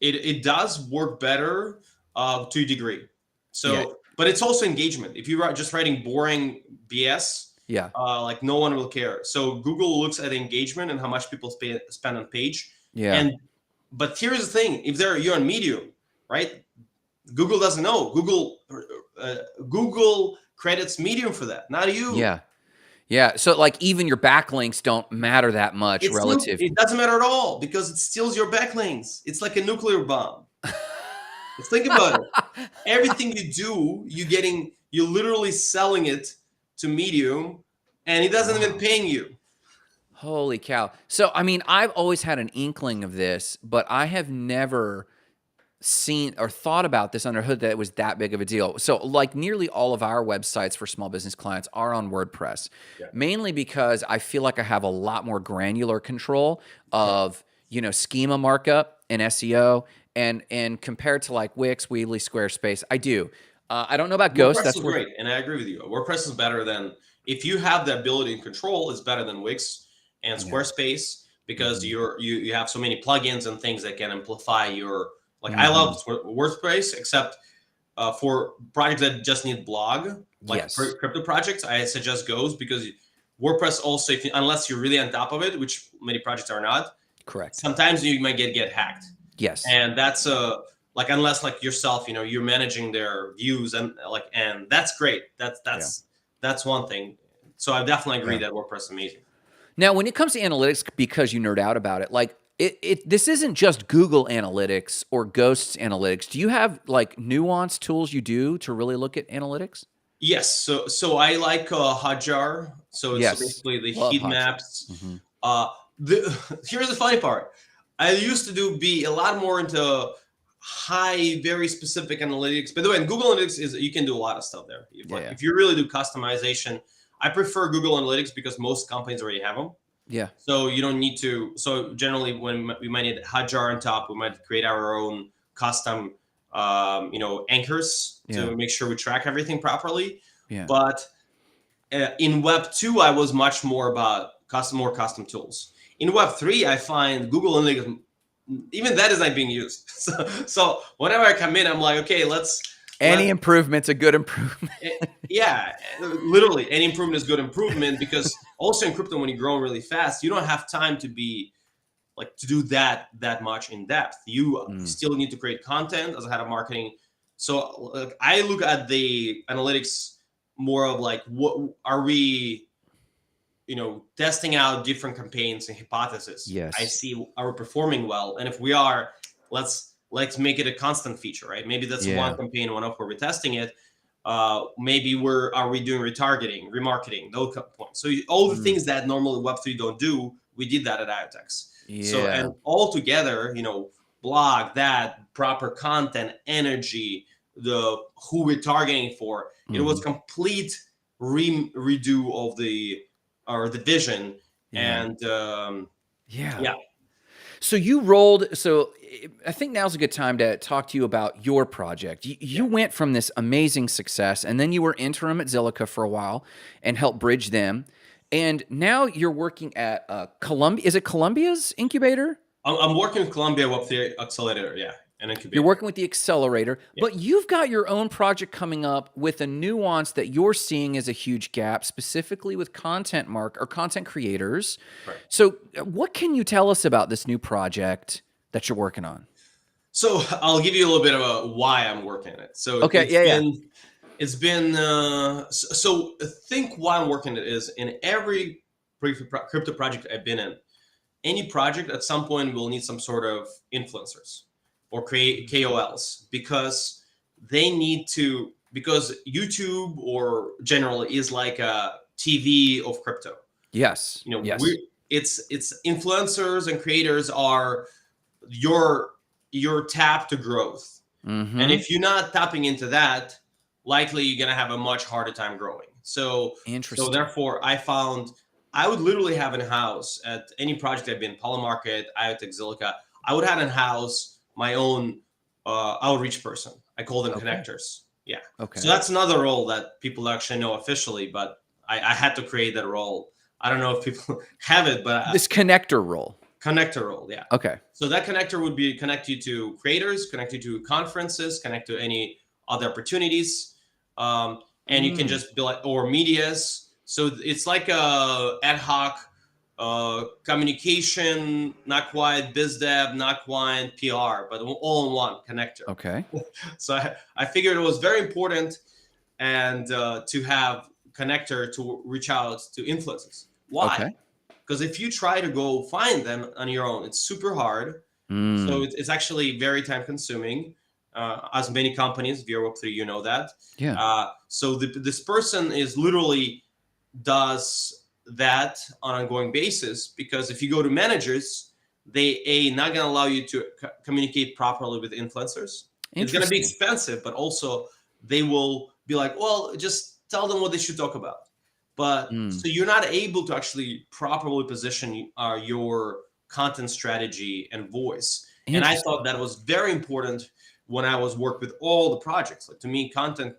It does work better to a degree. So, but it's also engagement. If you're just writing boring BS, like no one will care. So Google looks at engagement and how much people spend on page. But here's the thing: if you're on Medium, right? Google doesn't know. Google credits Medium for that, not you. Yeah. So like even your backlinks don't matter that much relative. It doesn't matter at all because it steals your backlinks. It's like a nuclear bomb. Think about it. Everything you do, you're literally selling it to Medium, and it doesn't even paying you. Holy cow. So, I mean, I've always had an inkling of this, but I have never seen or thought about this under hood that it was that big of a deal. So like nearly all of our websites for small business clients are on WordPress, mainly because I feel like I have a lot more granular control of, schema markup and SEO and compared to like Wix, Weebly, Squarespace, I do. I don't know about Ghost. That's great. And I agree with you. WordPress is better than, if you have the ability and control, it's better than Wix and Squarespace because you have so many plugins and things that can amplify your. Like I love WordPress, except for projects that just need blog, like crypto projects, I suggest Ghost because WordPress also, unless you're really on top of it, which many projects are not. Correct. Sometimes you might get hacked. Yes. And that's like unless like yourself, you're managing their views and that's great. That's one thing. So I definitely agree that WordPress is amazing. Now, when it comes to analytics, because you nerd out about it, like this isn't just Google Analytics or Ghost's Analytics. Do you have like nuanced tools you do to really look at analytics? Yes. So I like Hotjar. So it's Yes, basically the love heat Hotjar. maps. Mm-hmm. Here's the funny part. I used to be a lot more into high, very specific analytics. By the way, in Google Analytics is you can do a lot of stuff there. If you really do customization, I prefer Google Analytics because most companies already have them. Yeah. So you don't need to. So generally, when we might need Hotjar on top, we might create our own custom, anchors to make sure we track everything properly. Yeah. But in Web 2, I was much more about more custom tools. In Web 3, I find Google Analytics, even that is not being used. So whenever I come in, I'm like, okay, any improvement's a good improvement. Yeah, literally, any improvement is good improvement, because also in crypto, when you're growing really fast, you don't have time to be like to do that much in depth. You still need to create content as a head of marketing. So I look at the analytics more of like, what are we, testing out different campaigns and hypotheses. Yes. I see, are we performing well? And if we are, let's make it a constant feature, right? Maybe that's one campaign, one off where we're testing it. Maybe are we doing retargeting, remarketing, those points. So all the things that normally Web3 don't do, we did that at IoTeX. So, and all together, blog, that proper content, energy, who we're targeting for, it was complete redo of the vision. And So you rolled. So I think now's a good time to talk to you about your project. You went from this amazing success, and then you were interim at Zilliqa for a while and helped bridge them. And now you're working at Columbia. Is it Columbia's incubator? I'm working with Columbia Web3 Accelerator, an incubator. You're working with the accelerator, but you've got your own project coming up with a nuance that you're seeing as a huge gap, specifically with content creators. Right. So what can you tell us about this new project that you're working on? So I'll give you a little bit of a why I'm working on it. So it's been so think why I'm working on it is in every crypto project I've been in, any project at some point will need some sort of influencers or create KOLs, because they need to, because YouTube or generally is like a TV of crypto. Yes. It's influencers and creators are your tap to growth. And if you're not tapping into that, likely you're gonna have a much harder time growing. So therefore I found I would literally have in house at any project I've been, Polymarket, IoTeX, Zilliqa, I would have in house my own outreach person. I call them connectors. Yeah. Okay. So that's another role that people actually know officially, but I had to create that role. I don't know if people have it, but this connector role. Connector role, yeah. Okay. So that connector would be connect you to creators, connect you to conferences, connect to any other opportunities, and you can just be like, or medias. So it's like a ad hoc communication, not quite biz dev, not quite PR, but all in one connector. Okay. So I figured it was very important and to have connector to reach out to influencers. Why? Okay. Because if you try to go find them on your own, it's super hard. So it's actually very time consuming. As many companies, via Web3, you know that. Yeah. So this person is literally does that on an ongoing basis, because if you go to managers, they not going to allow you to communicate properly with influencers. It's going to be expensive, but also they will be like, well, just tell them what they should talk about. But so you're not able to actually properly position your content strategy and voice. And I thought that was very important when I was working with all the projects. Like to me, content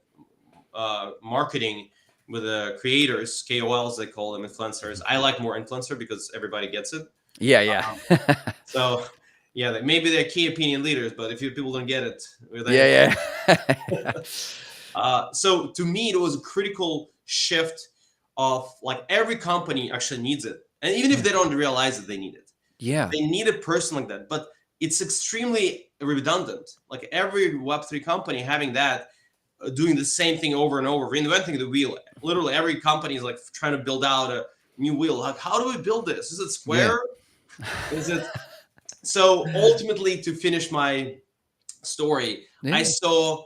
marketing with the creators, KOLs, they call them influencers. I like more influencer because everybody gets it. Yeah. So maybe they're key opinion leaders, but if people don't get it, so to me, it was a critical shift of like every company actually needs it. And even if they don't realize that they need it, they need a person like that. But it's extremely redundant. Like every Web3 company having that, doing the same thing over and over, reinventing the wheel. Literally every company is like trying to build out a new wheel. Like, how do we build this? Is it square? Is it? So ultimately, to finish my story, I saw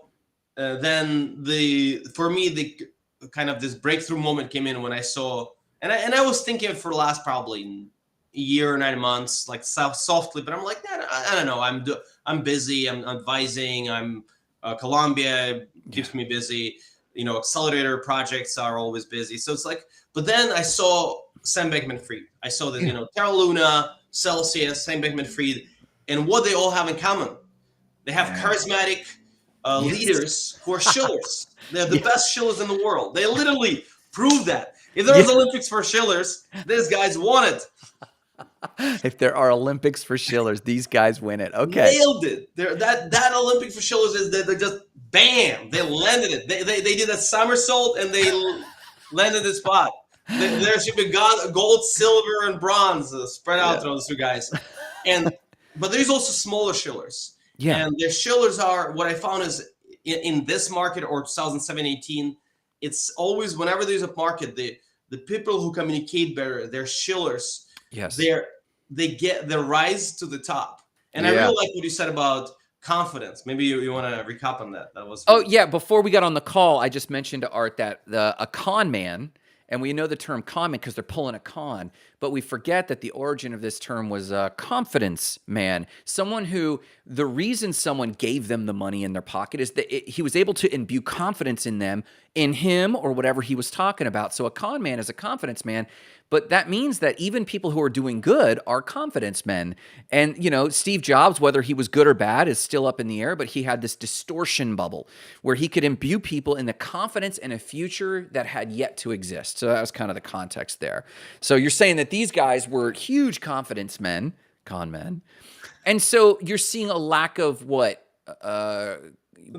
then for me the kind of this breakthrough moment came in when I saw, and I was thinking for the last probably a year or 9 months, like softly, but I'm like, I don't know, I'm busy, I'm advising, I'm Columbia keeps me busy, accelerator projects are always busy, so it's like, but then I saw Sam Bankman-Fried, I saw that Terra Luna, Celsius, Sam Bankman-Fried, and what they all have in common, they have charismatic leaders who are shillers. They're the best shillers in the world. They literally prove that. If there was Olympics for shillers, these guys won it. If there are Olympics for shillers, these guys win it. Okay. Nailed it. That Olympic for shillers is that they just bam, they landed it. They did a somersault and they landed the spot. There should be gold, silver, and bronze spread out through those two guys. But there's also smaller shillers. Yeah. And their shillers are, what I found is in this market or 2017-18, it's always whenever there's a market, the people who communicate better, they're shillers. Yes. They get the rise to the top. And I really like what you said about confidence. Maybe you want to recap on that. That was before we got on the call, I just mentioned to Art that a con man, and we know the term con man because they're pulling a con, but we forget that the origin of this term was a confidence man. Someone who, the reason someone gave them the money in their pocket is that he was able to imbue confidence in them, in him or whatever he was talking about. So a con man is a confidence man, but that means that even people who are doing good are confidence men. And, Steve Jobs, whether he was good or bad is still up in the air, but he had this distortion bubble where he could imbue people in the confidence in a future that had yet to exist. So that was kind of the context there. So you're saying that these guys were huge confidence men, con men. And so you're seeing a lack of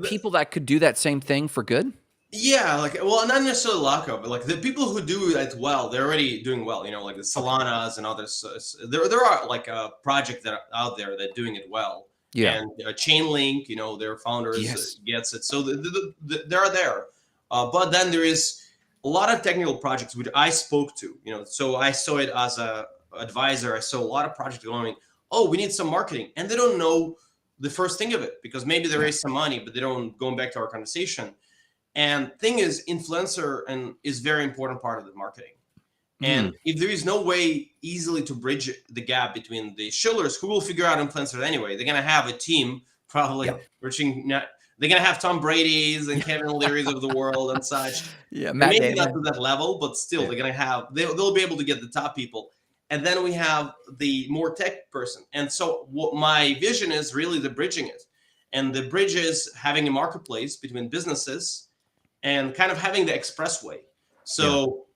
people that could do that same thing for good? Yeah, not necessarily lack of, but the people who do it well, they're already doing well. Like the Solanas and others. There are projects that are out there that are doing it well. Yeah. And Chainlink, their founders gets it. So they're there. But then there is a lot of technical projects which I spoke to. So I saw it as a advisor. I saw a lot of projects going, oh, we need some marketing, and they don't know the first thing of it because maybe they raised some money, but they don't. Going back to our conversation. And thing is, influencer is very important part of the marketing. And if there is no way easily to bridge the gap between the shillers who will figure out influencers anyway, they're going to have a team probably reaching. They're going to have Tom Brady's and Kevin O'Leary's of the world and such. Yeah, maybe not to that level, but still they're going to have. They'll be able to get the top people. And then we have the more tech person. And so what my vision is really the bridging it. And the bridge is having a marketplace between businesses and kind of having the Expressway. So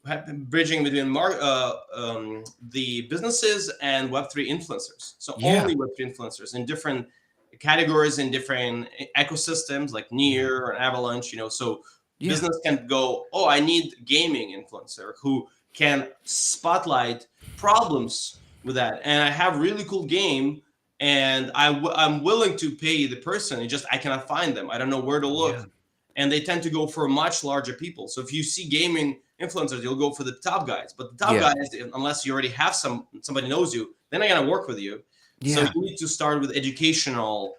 bridging between the businesses and Web3 influencers. So only Web3 influencers in different categories, in different ecosystems like Near or Avalanche, so business can go, oh, I need gaming influencer who can spotlight problems with that. And I have really cool game and I'm willing to pay the person. It's just, I cannot find them. I don't know where to look. Yeah. And they tend to go for much larger people. So if you see gaming influencers, you'll go for the top guys. But the top guys, unless you already have somebody knows you, they're not going to work with you. Yeah. So you need to start with educational.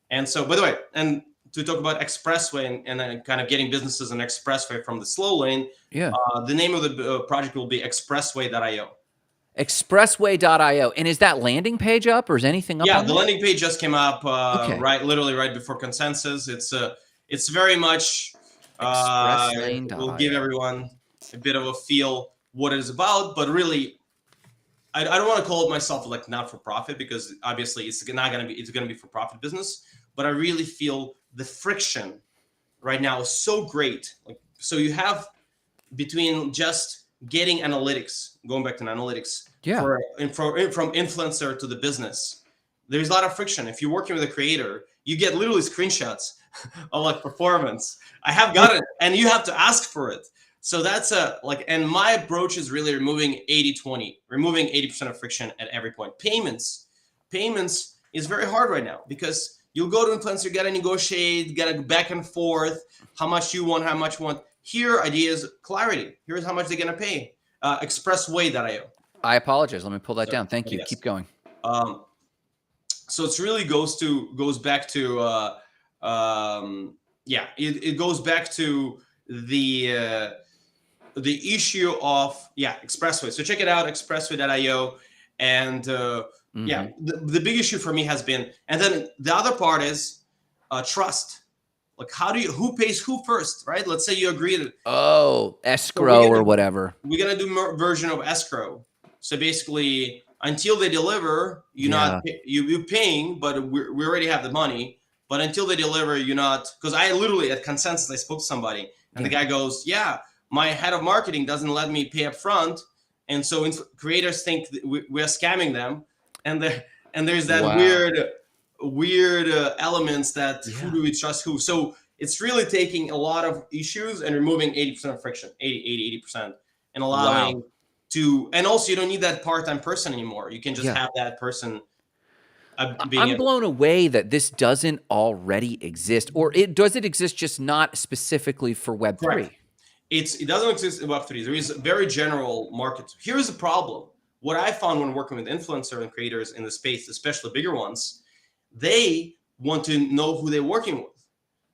And so, by the way, and to talk about Expressway and then kind of getting businesses an Expressway from the slow lane, the name of the project will be Expressway.io. Expressway.io. And is that landing page up or is anything up? Yeah, the landing page just came up literally right before consensus. It's very much we'll give everyone a bit of a feel what it is about, but really, I don't want to call it myself like not for profit because obviously it's going to be for profit business. But I really feel the friction right now is so great. So you have between just getting analytics, going back to analytics, from influencer to the business. There's a lot of friction. If you're working with a creator, you get literally screenshots of performance. I have got it, and you have to ask for it. So that's and my approach is really removing 80-20, removing 80% of friction at every point. Payments is very hard right now because You'll go to influencer, you gotta negotiate, gotta go back and forth, how much you want, how much you want. Here, idea is clarity. Here's how much they're gonna pay. Expressway.io. I apologize. Let me pull that Sorry. down. Thank you. Yes. Keep going. So it's really goes back to it goes back to the issue of Expressway. So check it out, expressway.io. And the big issue for me has been, and then the other part is trust. Like, who pays who first, right? Let's say you agree to escrow or whatever. We're gonna do more version of escrow. So basically, until they deliver, you're paying, but we already have the money. But until they deliver, you're not. Because I literally at Consensus, I spoke to somebody, and the guy goes, my head of marketing doesn't let me pay up front, and so creators think that we're scamming them, and there's that weird elements that who do we trust who. So it's really taking a lot of issues and removing 80% of friction, 80%, and allowing to, and also you don't need that part-time person anymore. You can just have that person. I'm blown away that this doesn't already exist, or does it exist, just not specifically for Web3? Correct. It doesn't exist in Web3. There is a very general market. Here's the problem. What I found when working with influencers and creators in the space, especially bigger ones, they want to know who they're working with.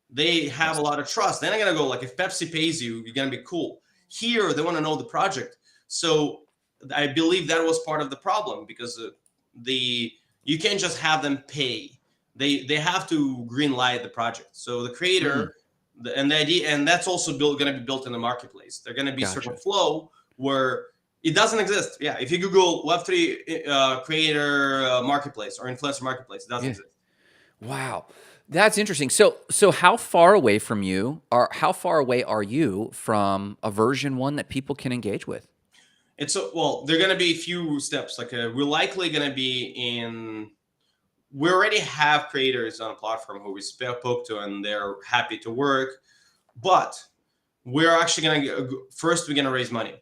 They have a lot of trust. They're not going to go like, if Pepsi pays you, you're going to be cool. Here, they want to know the project. So I believe that was part of the problem, because you can't just have them pay. They have to green light the project. So the creator and the idea, and that's also going to be built in the marketplace. They're going to be certain flow where it doesn't exist. Yeah, if you Google Web3 creator marketplace or influencer marketplace, it doesn't exist. Wow, that's interesting. So how far away from you how far away are you from a version 1 that people can engage with? There are going to be a few steps. Like we're likely going to be we already have creators on a platform who we spoke to, and they're happy to work. But we're actually going to first we're going to raise money.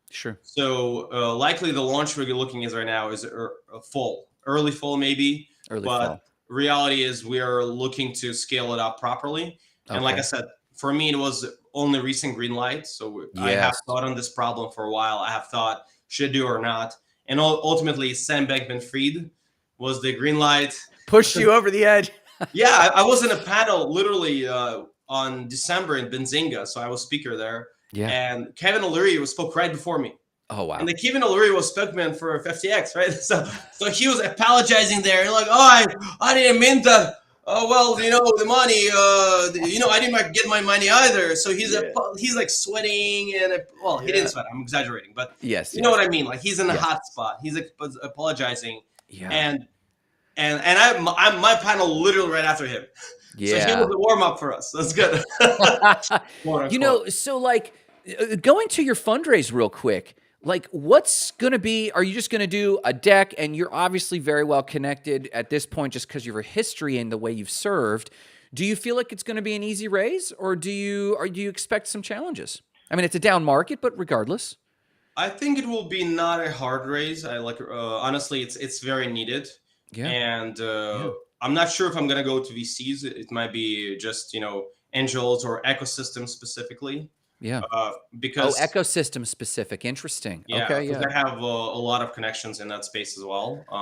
Sure. So likely the launch we're looking is right now is early fall maybe. But reality is we are looking to scale it up properly. And like I said, for me, it was only recent green light. So I have thought on this problem for a while. I have thought, should I do or not? And ultimately, Sam Bankman-Fried was the green light. Pushed you over the edge. I was in a panel literally on December in Benzinga. So I was speaker there. Yeah. And Kevin O'Leary spoke right before me. Oh, wow. And Kevin O'Leary was spokesman for FTX, right? So he was apologizing there. And like, I didn't mean that. Oh, well, the money, I didn't get my money either. So he's like sweating and, he didn't sweat. I'm exaggerating, but you know what I mean? Like he's in a hot spot. He's like apologizing. Yeah. And I'm my panel literally right after him. Yeah. So he was a warm up for us. That's good. So like going to your fundraise real quick, like what's going to be, are you just going to do a deck, and you're obviously very well connected at this point just because of your history and the way you've served. Do you feel like it's going to be an easy raise, or do you expect some challenges? I mean, it's a down market, but regardless. I think it will be not a hard raise. I like, honestly, it's very needed. Yeah. And I'm not sure if I'm going to go to VCs. It might be just, angels or ecosystem specifically. Yeah. Because ecosystem specific. Interesting. Yeah. Okay. Yeah. I have a lot of connections in that space as well. So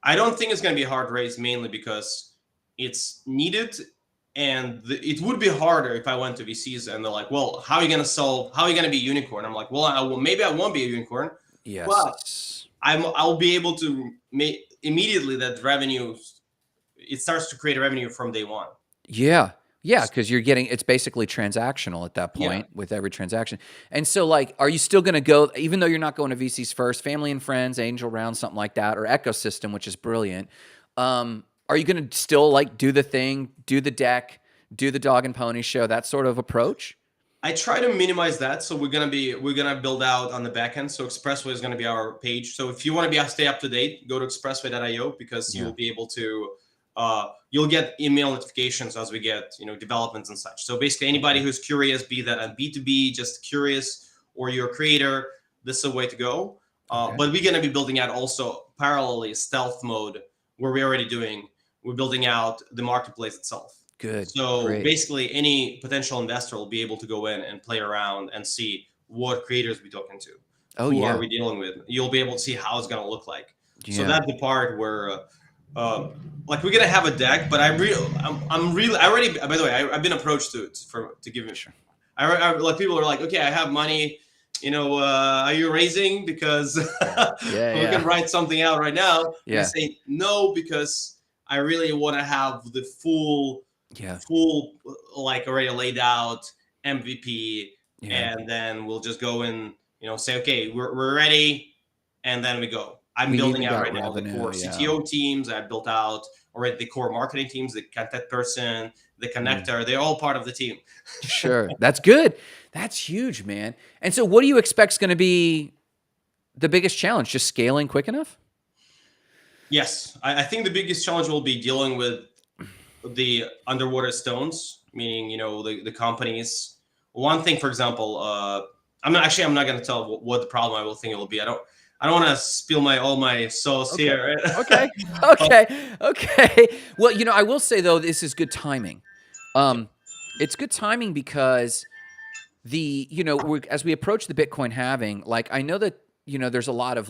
I don't think it's going to be a hard raise, mainly because it's needed, and it would be harder if I went to VCs and they're like, well, how are you going to solve? How are you going to be a unicorn? I'm like, well, maybe I won't be a unicorn. Yes. But I'll be able to make immediately that revenue. It starts to create a revenue from day one. Yeah. Yeah, because it's basically transactional at that point with every transaction. And so like, are you still going to go, even though you're not going to VCs first, family and friends, angel round, something like that, or ecosystem, which is brilliant. Are you going to still like do the thing, do the deck, do the dog and pony show, that sort of approach? I try to minimize that. So we're going to build out on the back end. So Expressway is going to be our page. So if you want to stay up to date, go to expressway.io, because you'll be able to, you'll get email notifications as we get, developments and such. So basically anybody who's curious, be that a B2B, just curious, or you're a creator, this is a way to go. But we're going to be building out also parallelly stealth mode what we're already doing. We're building out the marketplace itself. Good. So Great. basically, any potential investor will be able to go in and play around and see what creators we're talking to. Oh, Who yeah. are we dealing with? You'll be able to see how it's going to look like. So Yeah. that's the part where, like, we're gonna have a deck, but I'm really, I already. By the way, I've been approached to give it. Sure. I like, people are like, okay, I have money. Are you raising? Because we can write something out right now. And I say no, because I really want to have the full, like, already laid out MVP, and then we'll just go and say, okay, we're ready, and then we go. I'm building out right now the core CTO teams. I built out already the core marketing teams, the content person, the connector. They're all part of the team. Sure. That's good. That's huge, man. And so what do you expect is going to be the biggest challenge? Just scaling quick enough? Yes. I think the biggest challenge will be dealing with the underwater stones, meaning, the companies. One thing, for example, I'm not going to tell what the problem I will think it will be. I don't want to spill all my sauce here. Okay. Well, I will say, though, this is good timing. It's good timing because as we approach the Bitcoin halving, like, I know that, there's a lot of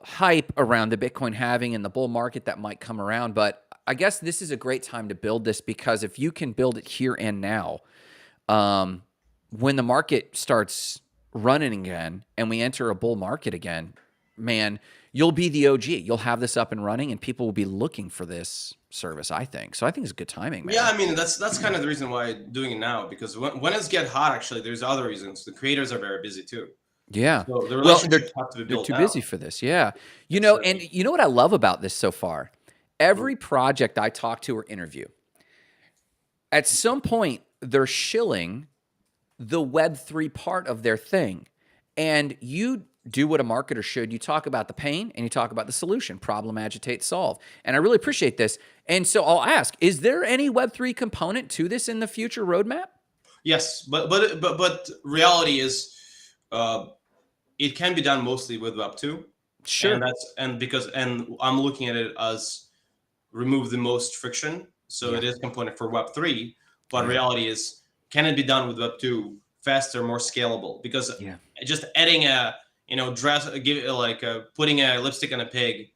hype around the Bitcoin halving and the bull market that might come around. But I guess this is a great time to build this, because if you can build it here and now, when the market starts running again and we enter a bull market again, man, you'll be the OG. You'll have this up and running, and people will be looking for this service, I think. So I think it's good timing, man. Yeah, I mean, that's kind of the reason why I'm doing it now, because when it's get hot, actually, there's other reasons. The creators are very busy too. Yeah. So the relationships have to be built they're too now. busy for this. Yeah. And you know what I love about this so far? Every project I talk to or interview, at some point, they're shilling the Web3 part of their thing. And you do what a marketer should. You talk about the pain and you talk about the solution. Problem, agitate, solve. And I really appreciate this. And so I'll ask, is there any Web3 component to this in the future roadmap? Yes, but reality is, it can be done mostly with Web2. Sure. And I'm looking at it as remove the most friction. So it is a component for Web3, but reality is, can it be done with Web2 faster, more scalable? Because just adding putting a lipstick on a pig,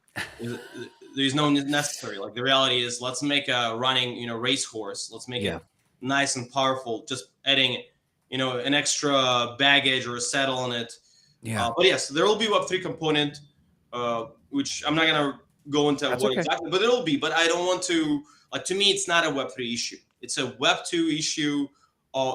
there's no necessary. Like, the reality is, let's make a running, racehorse. Let's make it nice and powerful. Just adding, an extra baggage or a saddle on it. Yeah. But yes, there will be Web3 component, which I'm not gonna go into exactly, but it'll be. But I don't want to, to me, it's not a Web3 issue. It's a Web2 issue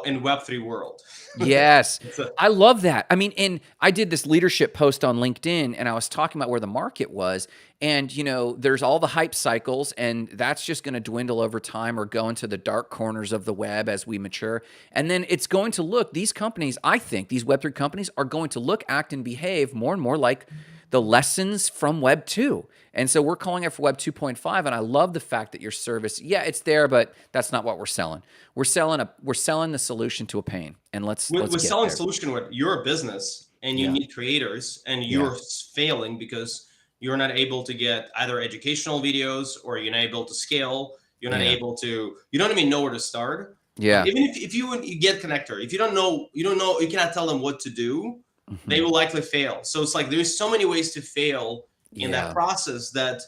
in Web3 world. Yes. I love that. I mean, and I did this leadership post on LinkedIn, and I was talking about where the market was. And, there's all the hype cycles, and that's just going to dwindle over time or go into the dark corners of the web as we mature. And then it's going to look, these companies, I think, these Web3 companies are going to look, act, and behave more and more like the lessons from Web 2. And so we're calling it for Web 2.5. And I love the fact that your service, it's there, but that's not what we're selling. We're selling the solution to a pain. And we're selling solution with your business, and you need creators, and you're failing because you're not able to get either educational videos, or you're not able to scale. You're not able to, you don't even know where to start. Yeah. Even if you get connector, if you don't know, you cannot tell them what to do. They will likely fail. So it's like, there's so many ways to fail in that process, that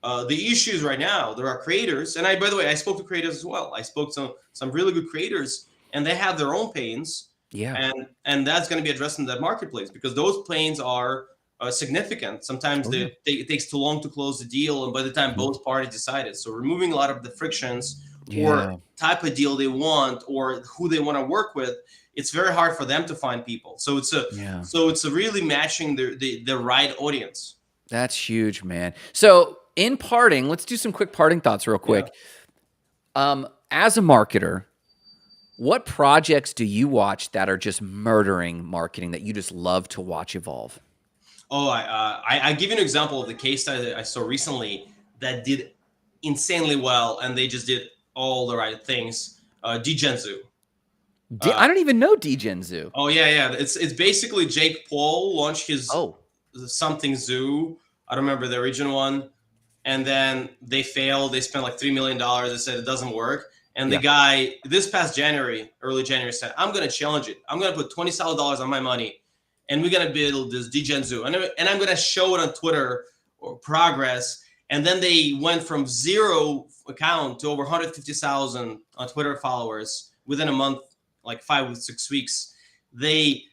the issues right now, there are creators. And by the way, I spoke to creators as well. I spoke to some really good creators, and they have their own pains. Yeah. And that's going to be addressed in that marketplace, because those pains are significant. Sometimes it takes too long to close the deal, and by the time both parties decided. So removing a lot of the frictions, or type of deal they want, or who they want to work with, it's very hard for them to find people. So it's a really matching the right audience. That's huge, man. So in parting, let's do some quick parting thoughts real quick. As a marketer, what projects do you watch that are just murdering marketing that you just love to watch evolve? Oh, I give you an example of the case study that I saw recently that did insanely well, and they just did all the right things. DGenZoo. I don't even know DGenZoo. Oh yeah. It's basically Jake Paul launched his something zoo. I don't remember the original one. And then they failed. They spent like $3 million. They said it doesn't work. And the guy, this past January, early January, said, I'm going to challenge it. I'm going to put $20,000 on my money, and we're going to build this degen zoo. And I'm going to show it on Twitter or progress. And then they went from 0 account to over 150,000 on Twitter followers within a month, like 5 or 6 weeks. They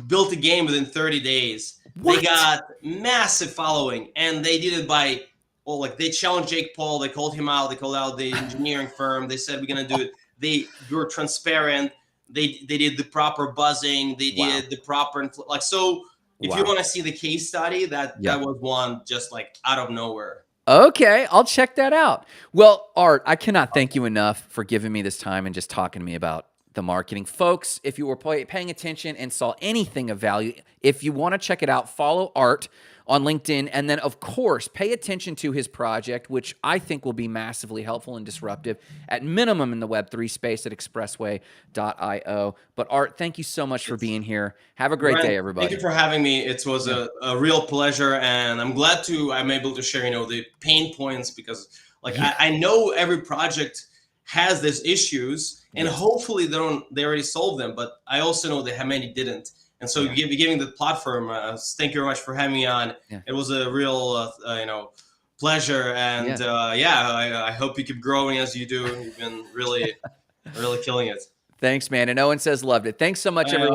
built a game within 30 days. What? They got massive following, and they did it by, well, like they challenged Jake Paul. They called him out. They called out the engineering firm. They said, we're going to do it. They were transparent. They did the proper buzzing. They did the proper, like, so if you want to see the case study, that was one just like out of nowhere. Okay, I'll check that out. Well, Art, I cannot thank you enough for giving me this time and just talking to me about the marketing. Folks, if you were paying attention and saw anything of value, if you want to check it out, follow Art on LinkedIn. And then, of course, pay attention to his project, which I think will be massively helpful and disruptive, at minimum in the Web3 space at Expressway.io. But Art, thank you so much for being here. Have a great day, everybody. Thank you for having me. It was a real pleasure. And I'm glad I'm able to share, the pain points, because like I know every project has these issues, and hopefully they already solved them. But I also know that how many didn't. And so giving the platform, thank you very much for having me on. It was a real, pleasure. And I hope you keep growing as you do. You've been really, really killing it. Thanks, man. And Owen says loved it. Thanks so much, everyone.